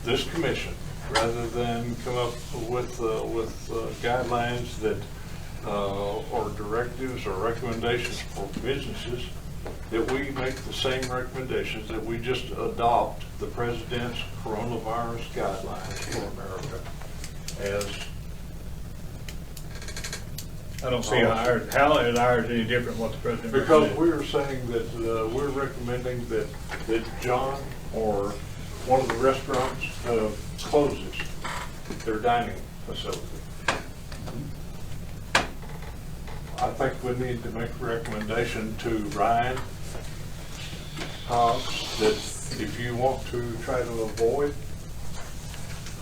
this commission, rather than come up with guidelines that or directives or recommendations for businesses, that we make the same recommendations, that we just adopt the President's coronavirus guidelines for America as. I don't see how it is any different what the President Because recommended. we're saying that we're recommending that John or one of the restaurants closes their dining facility. I think we need to make a recommendation to Ryan Hobbs that if you want to try to avoid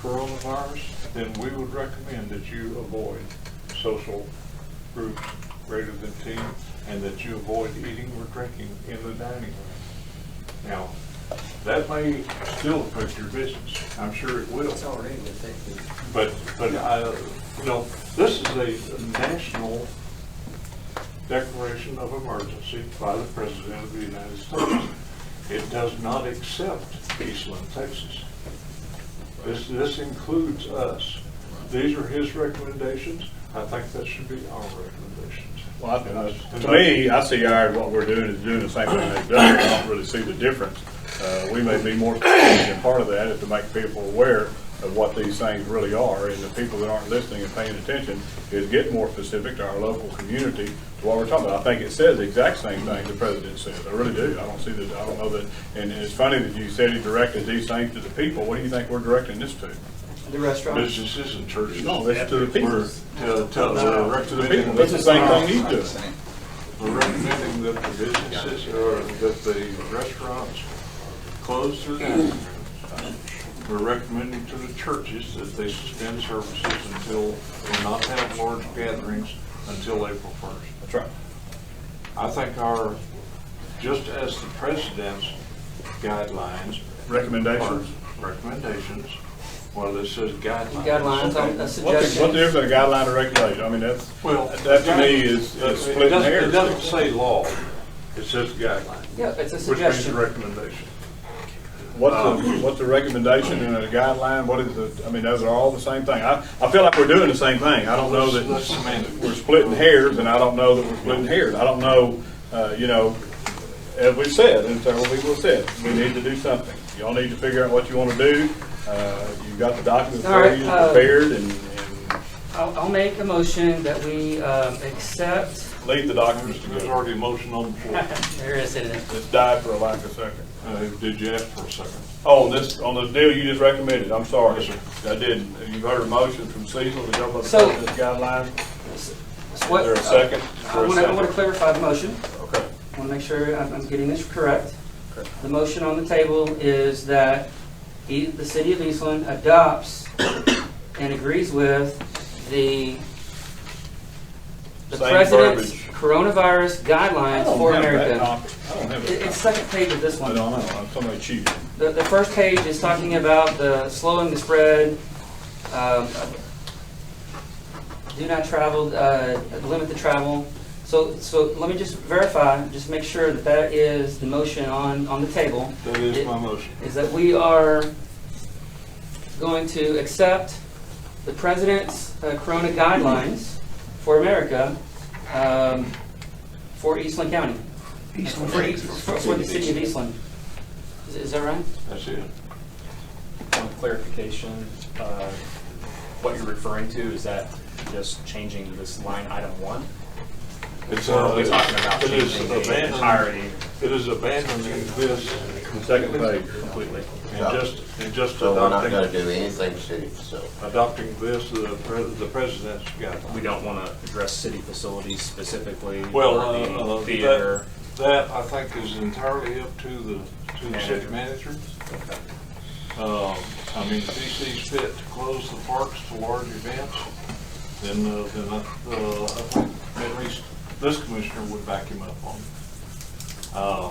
coronavirus, then we would recommend that you avoid social groups greater than 10 and that you avoid eating or drinking in the dining room. Now, that may still affect your business. I'm sure it will. It's already affected. But this is a national declaration of emergency by the President of the United States. It does not accept Eastland, Texas. This includes us. These are his recommendations. I think that should be our recommendations. Well, to me, I see what we're doing is doing the same thing they've done. I don't really see the difference. We may be more specific, and part of that is to make people aware of what these things really are, and the people that aren't listening and paying attention is get more specific to our local community to what we're talking about. I think it says the exact same thing the President says. I really do. I don't see that. I don't know that. And it's funny that you said he directed these things to the people. What do you think we're directing this to? The restaurants. Businesses and churches. No, it's to the people. To the people. That's the same thing he's doing. We're recommending that the businesses or that the restaurants close their dining rooms. We're recommending to the churches that they suspend services until, or not have large gatherings until April 1st. That's right. I think just as the President's guidelines. Recommendations. Well, it says guidelines. Guidelines, a suggestion. What's the difference in a guideline or regulation? I mean, that to me is splitting hairs. It doesn't say law. It says guideline. Yeah, it's a suggestion. Which means recommendation. What's the recommendation and a guideline? What is the? I mean, those are all the same thing. I feel like we're doing the same thing. I don't know that we're splitting hairs, and I don't know that we're splitting hairs. I don't know. As we've said, and several people have said, we need to do something. Y'all need to figure out what you want to do. You've got the documents for you prepared, and I'll make a motion that we accept. Leave the documents together. There's already a motion on the floor. There is, isn't it? It's died for a lack of second. Did you ask for a second? Oh, on the deal you just recommended. I'm sorry. Yes, sir. I didn't. You've heard a motion from Cecil to go by the So- President's guideline. Is What, there a second? I want to clarify the motion. Okay. I want to make sure I'm getting this correct. Okay. The motion on the table is that the city of Eastland adopts and agrees with the Same President's verbiage. coronavirus guidelines for America. I don't have that. It's second page of this one. I don't know. Somebody cheated. The first page is talking about the slowing the spread, do not travel, limit the travel. So let me just verify, just make sure that is the motion on the table. That is my motion. Is that we are going to accept the President's Corona guidelines for America for Eastland County. For the city of Eastland. Is that right? That's it. One clarification, what you're referring to, is that just changing this line item 1? It's Or are we talking about changing the entirety? It is abandoning this The second page. Completely. and just And just So we're not adopting, gonna do anything city facility. adopting this, the president's guidelines. We don't want to address city facilities specifically. Well, or the theater. that I think is entirely up to the city manager. I mean, if he sees fit to close the parks to large events, then I think at least this commissioner would back him up on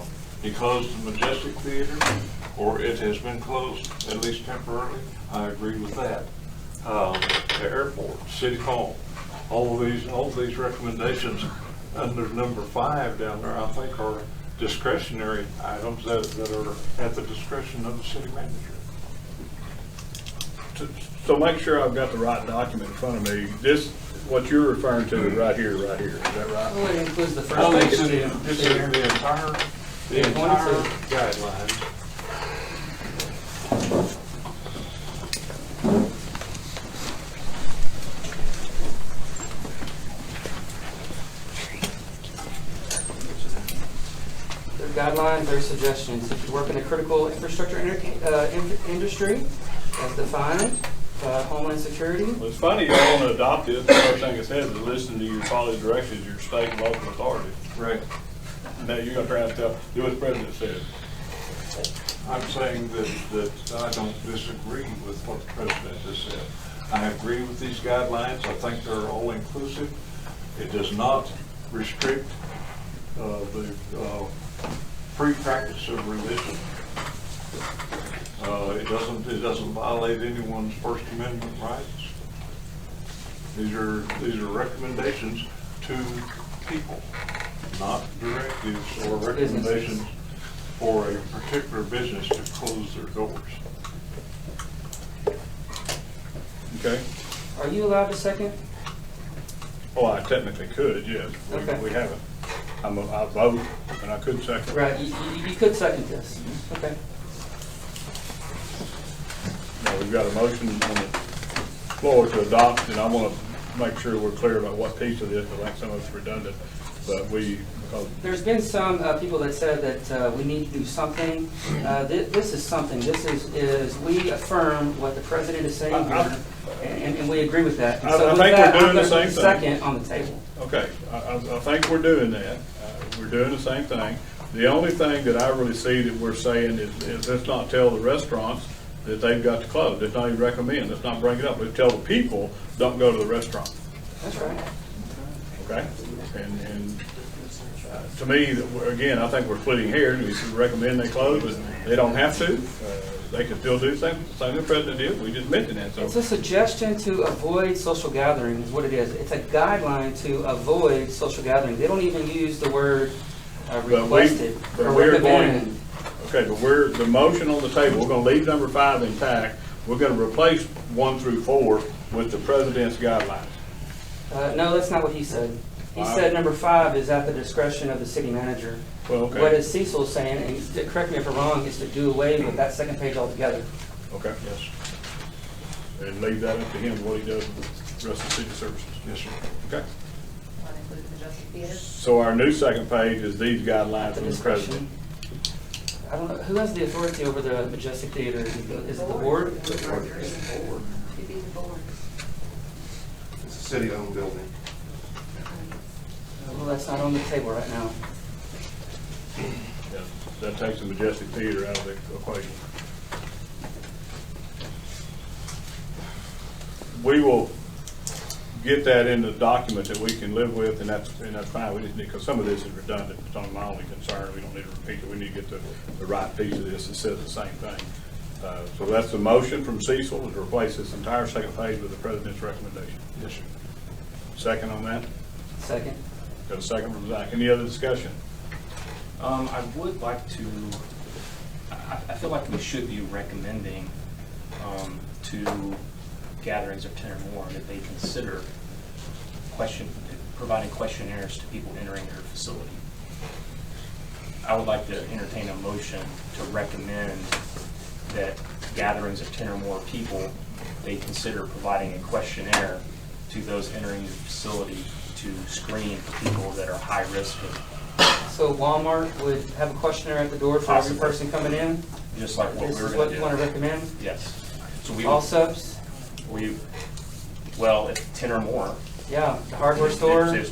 it. Because the Majestic Theater, or it has been closed, at least temporarily, I agree with that. The airport, City Hall, all of these recommendations under number 5 down there, I think are discretionary items that are at the discretion of the city manager. So make sure I've got the right document in front of me. This, what you're referring to is right here, is that right? Well, it includes the first I think page it's too. the entire guidelines. Their guidelines, their suggestions. If you work in a critical infrastructure industry, as defined, Homeland Security. Well, it's funny y'all want to adopt it. The first thing it says is listen to your follow directions, your state and local authority. Right. Now you're going to try and do what the president said. I'm saying that I don't disagree with what the president has said. I agree with these guidelines. I think they're all inclusive. It does not restrict the free practice of religion. It doesn't violate anyone's First Amendment rights. These are recommendations to people, not directives or recommendations for a particular business to close their doors. Okay. Are you allowed to second? Oh, I technically could, yes. Okay. We haven't. I vote, and I could second. Right, you could second this. Okay. Now, we've got a motion on the floor to adopt, and I want to make sure we're clear about what piece of this. I think some of it's redundant, but because There's been some people that said that we need to do something. This is something. This is we affirm what the president is saying here, and we agree with that. And so I with think that, we're doing I'm the gonna same put thing. second on the table. Okay, I think we're doing that. We're doing the same thing. The only thing that I really see that we're saying is let's not tell the restaurants that they've got to close. Let's not even recommend. Let's not bring it up. Let's tell the people, don't go to the restaurant. That's right. Okay? And to me, again, I think we're splitting hairs. We should recommend they close, but they don't have to. They can still do the same the president did. We just mentioned that. So It's a suggestion to avoid social gathering is what it is. It's a guideline to avoid social gathering. They don't even use the word requested or recommended. Okay, but the motion on the table, we're going to leave number 5 intact. We're going to replace 1 through 4 with the president's guidelines. No, that's not what he said. He said number 5 is at the discretion of the city manager. Well, okay. What is Cecil saying, and correct me if I'm wrong, is to do away with that second page altogether. Okay. Yes. And leave that up to him, what he does with the rest of the city services. Yes, sir. Okay. That includes Majestic Theater? So our new second page is these guidelines from the president. I don't know, who has the authority over the Majestic Theater? Is it the board? It'd be the board. It's a city-owned building. Well, that's not on the table right now. Yeah, that takes the Majestic Theater out of the equation. We will get that in the document that we can live with, and that's fine. We just need, because some of this is redundant. It's on my only concern. We don't need to repeat it. We need to get the right piece of this that says the same thing. So that's the motion from Cecil to replace this entire second page with the president's recommendation. Yes, sir. Second on that? Second. Got a second from Zach. Any other discussion? I would like to, I feel like we should be recommending to gatherings of 10 or more that they consider providing questionnaires to people entering their facility. I would like to entertain a motion to recommend that gatherings of 10 or more people, they consider providing a questionnaire to those entering the facility to screen for people that are high risk. So Walmart would have a questionnaire at the door for every person coming in? just like what This we were is gonna what do. you want to recommend? Yes. So we All subs? well, if 10 or more. Yeah, the hardware store, There's-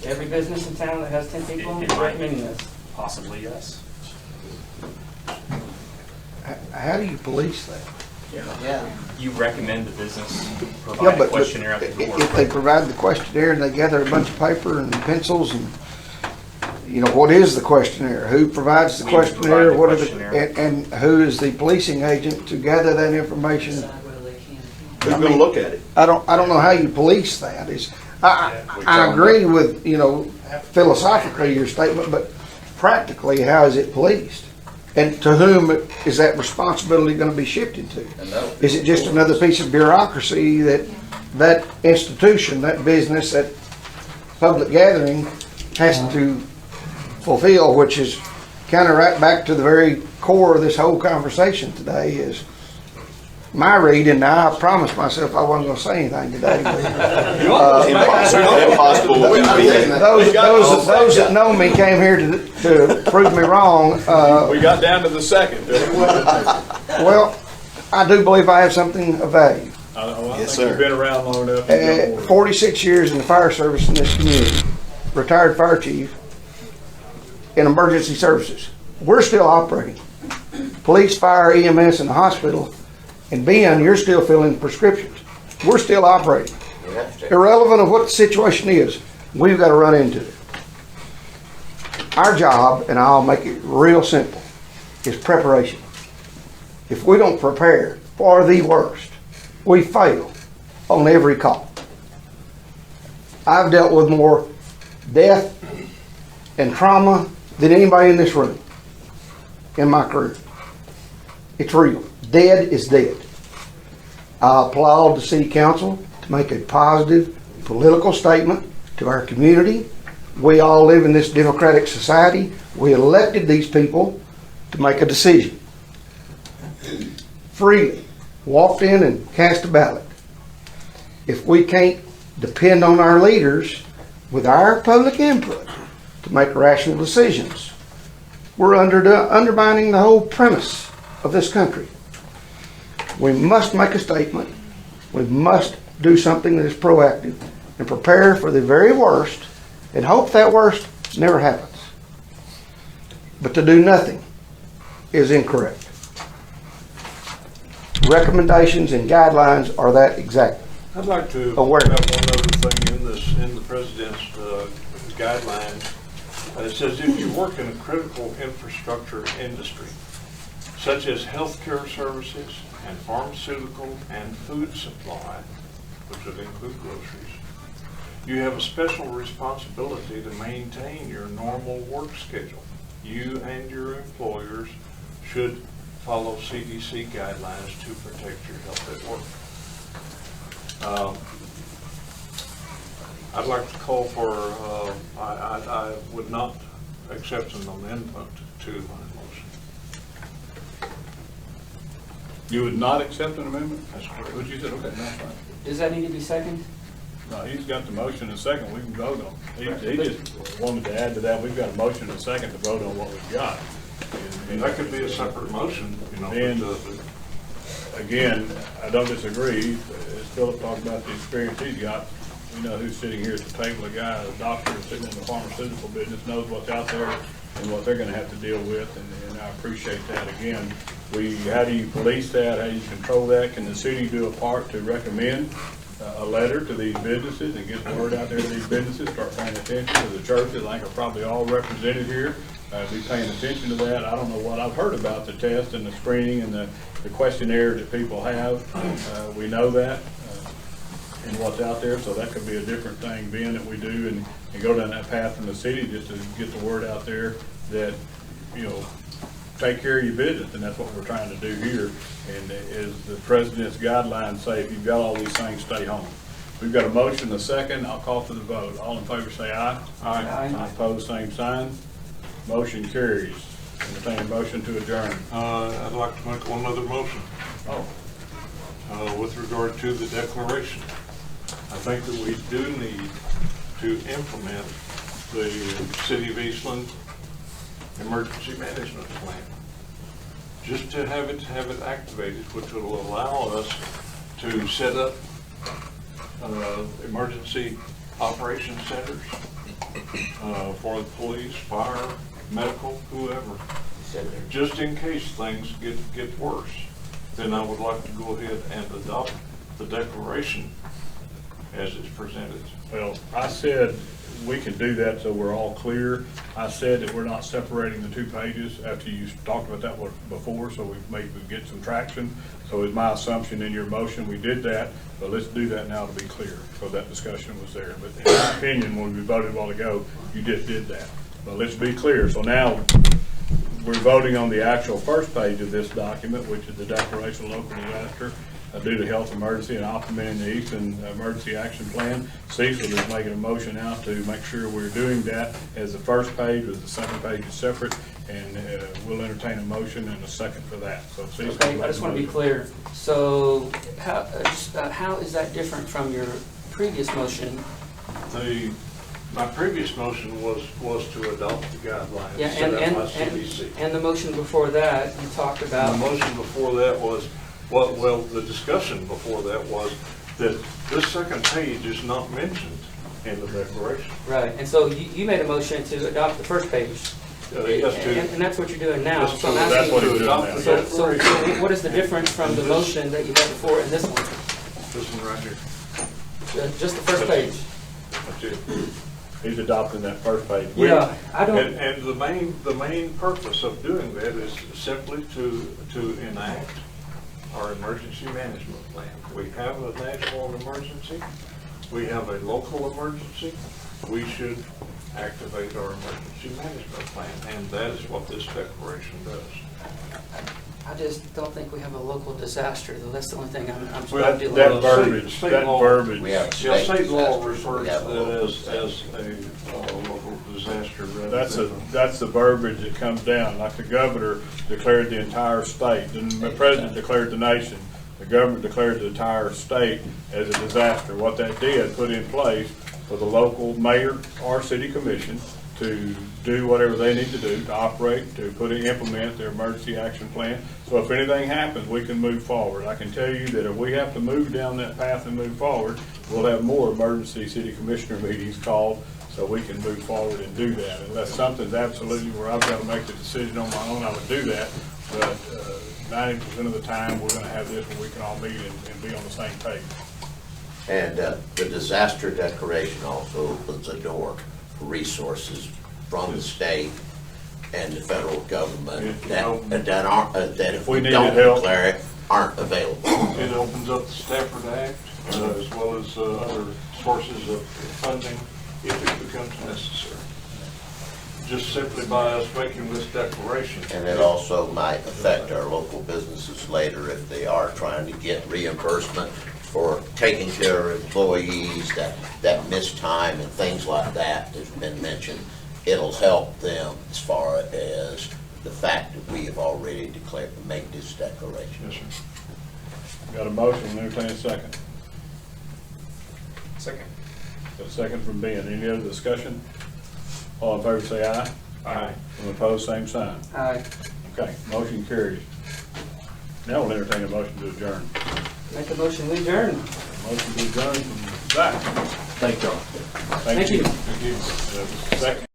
every business in town that has 10 people, It might. recommending this. Possibly, yes. How do you police that? Yeah. You recommend the business Yeah, provide a but questionnaire after the if they provide the questionnaire and they gather a bunch of paper and pencils and, you know, what is the questionnaire? Who provides the We would questionnaire? provide the What are questionnaire. and who is the policing agent to gather that information? Who's gonna look at it? I don't know how you police that. I agree with, you know, philosophically your statement, but practically, how is it policed? And to whom is that responsibility going to be shifted to? Is it just another piece of bureaucracy that institution, that business, that public gathering has to fulfill, which is kind of right back to the very core of this whole conversation today is my reading. Now, I promised myself I wasn't going to say anything today. Impossible. Those that know me came here to prove me wrong. We got down to the second. Well, I do believe I have something of value. Yes, sir. You've been around long enough. 46 years in the fire service in this community, retired fire chief in emergency services. We're still operating. Police, fire, EMS, and the hospital. And Ben, you're still filling prescriptions. We're still operating. Irrelevant of what the situation is, we've got to run into it. Our job, and I'll make it real simple, is preparation. If we don't prepare for the worst, we fail on every call. I've dealt with more death and trauma than anybody in this room in my career. It's real. Dead is dead. I applaud the city council to make a positive political statement to our community. We all live in this democratic society. We elected these people to make a decision. Freely walked in and cast a ballot. If we can't depend on our leaders with our public input to make rational decisions, we're undermining the whole premise of this country. We must make a statement. We must do something that is proactive and prepare for the very worst and hope that worst never happens. But to do nothing is incorrect. Recommendations and guidelines are that exactly. I'd like to have Aware. one other thing in the president's guidelines. It says if you work in a critical infrastructure industry, such as healthcare services and pharmaceutical and food supply, which would include groceries, you have a special responsibility to maintain your normal work schedule. You and your employers should follow CDC guidelines to protect your health at work. I'd like to call for, I would not accept an amendment to my motion. You would not accept an amendment? That's correct. What you said, okay, that's fine. Does that need to be second? No, he's got the motion and second, we can vote on it. He just wanted to add to that, we've got a motion and second to vote on what we've got. And that could be a separate motion, you know. And but, again, I don't disagree, as Philip talked about the experience he's got, we know who's sitting here at the table, a guy, a doctor sitting in the pharmaceutical business, knows what's out there and what they're gonna have to deal with, and I appreciate that. Again, how do you police that, how do you control that? Can the city do a part to recommend a letter to these businesses and get the word out there to these businesses, start paying attention to the churches? I think are probably all represented here. Be paying attention to that. I don't know what I've heard about the test and the screening and the questionnaires that people have. We know that and what's out there, so that could be a different thing, Ben, that we do and go down that path in the city just to get the word out there that, you know, take care of your business, and that's what we're trying to do here. And as the president's guidelines say, if you've got all these things, stay home. We've got a motion, a second. I'll call for the vote. All in favor say aye. Aye. Opposed, same sign. Motion carries. Entertain a motion to adjourn. I'd like to make one other motion. With regard to the declaration. I think that we do need to implement the City of Eastland Emergency Management Plan. just to have it activated, which will allow us to set up emergency operation centers for the police, fire, medical, whoever, just in case things get worse. Then I would like to go ahead and adopt the declaration as it's presented. Well, I said we can do that so we're all clear. I said that we're not separating the 2 pages after you talked about that one before, so we get some traction. So it's my assumption in your motion we did that, but let's do that now to be clear, so that discussion was there. But in my opinion, when we voted a while ago, you just did that. But let's be clear. So now we're voting on the actual first page of this document, which is the Declaration of Local Disaster due to health emergency and implementing the Eastland Emergency Action Plan. Cecil is making a motion now to make sure we're doing that as the first page, with the second page is separate, and we'll entertain a motion and a second for that. So Cecil, Okay, I just want to be clear. So how is that different from your previous motion? My previous motion was to adopt the guidelines Yeah, set up by CDC. and the motion before that, you talked about. The motion before that was, well, the discussion before that was that this second page is not mentioned in the declaration. Right, and so you made a motion to adopt the first page. And that's what you're doing now. So I'm asking, that's what he's doing now. So what is the difference from the motion that you had before and this one? This one right here. Just the first page. That's it. He's adopting that first page. Yeah, I don't. And the main purpose of doing that is simply to enact our emergency management plan. We have a national emergency. We have a local emergency. We should activate our emergency management plan, and that is what this declaration does. I just don't think we have a local disaster, though. That's the only thing I'm dealing that with. verbiage, that verbiage. State law refers to that as a local disaster. That's the verbiage that comes down. Like the governor declared the entire state, and the president declared the nation. The government declared the entire state as a disaster. What that did, put in place for the local mayor or city commission to do whatever they need to do to operate, to implement their emergency action plan. So if anything happens, we can move forward. I can tell you that if we have to move down that path and move forward, we'll have more emergency city commissioner meetings called so we can move forward and do that. Unless something's absolutely where I've got to make the decision on my own, I would do that. But 90% of the time, we're going to have this where we can all meet and be on the same page. And the disaster declaration also opens the door for resources from the state and the federal government that if we don't declare it, aren't available. It opens up the Stafford Act as well as other sources of funding if it becomes necessary. Just simply by us making this declaration. And it also might affect our local businesses later if they are trying to get reimbursement for taking care of employees that miss time and things like that that's been mentioned. It'll help them as far as the fact that we have already declared to make this declaration. Yes, sir. Got a motion, entertain a second. Second. Got a second from Ben. Any other discussion? All in favor say aye. Aye. And opposed, same sign. Aye. Okay, motion carries. Now we'll entertain a motion to adjourn. Make a motion, we adjourn. Motion to adjourn from Zach. Thank y'all. Thank you. Thank you. Second.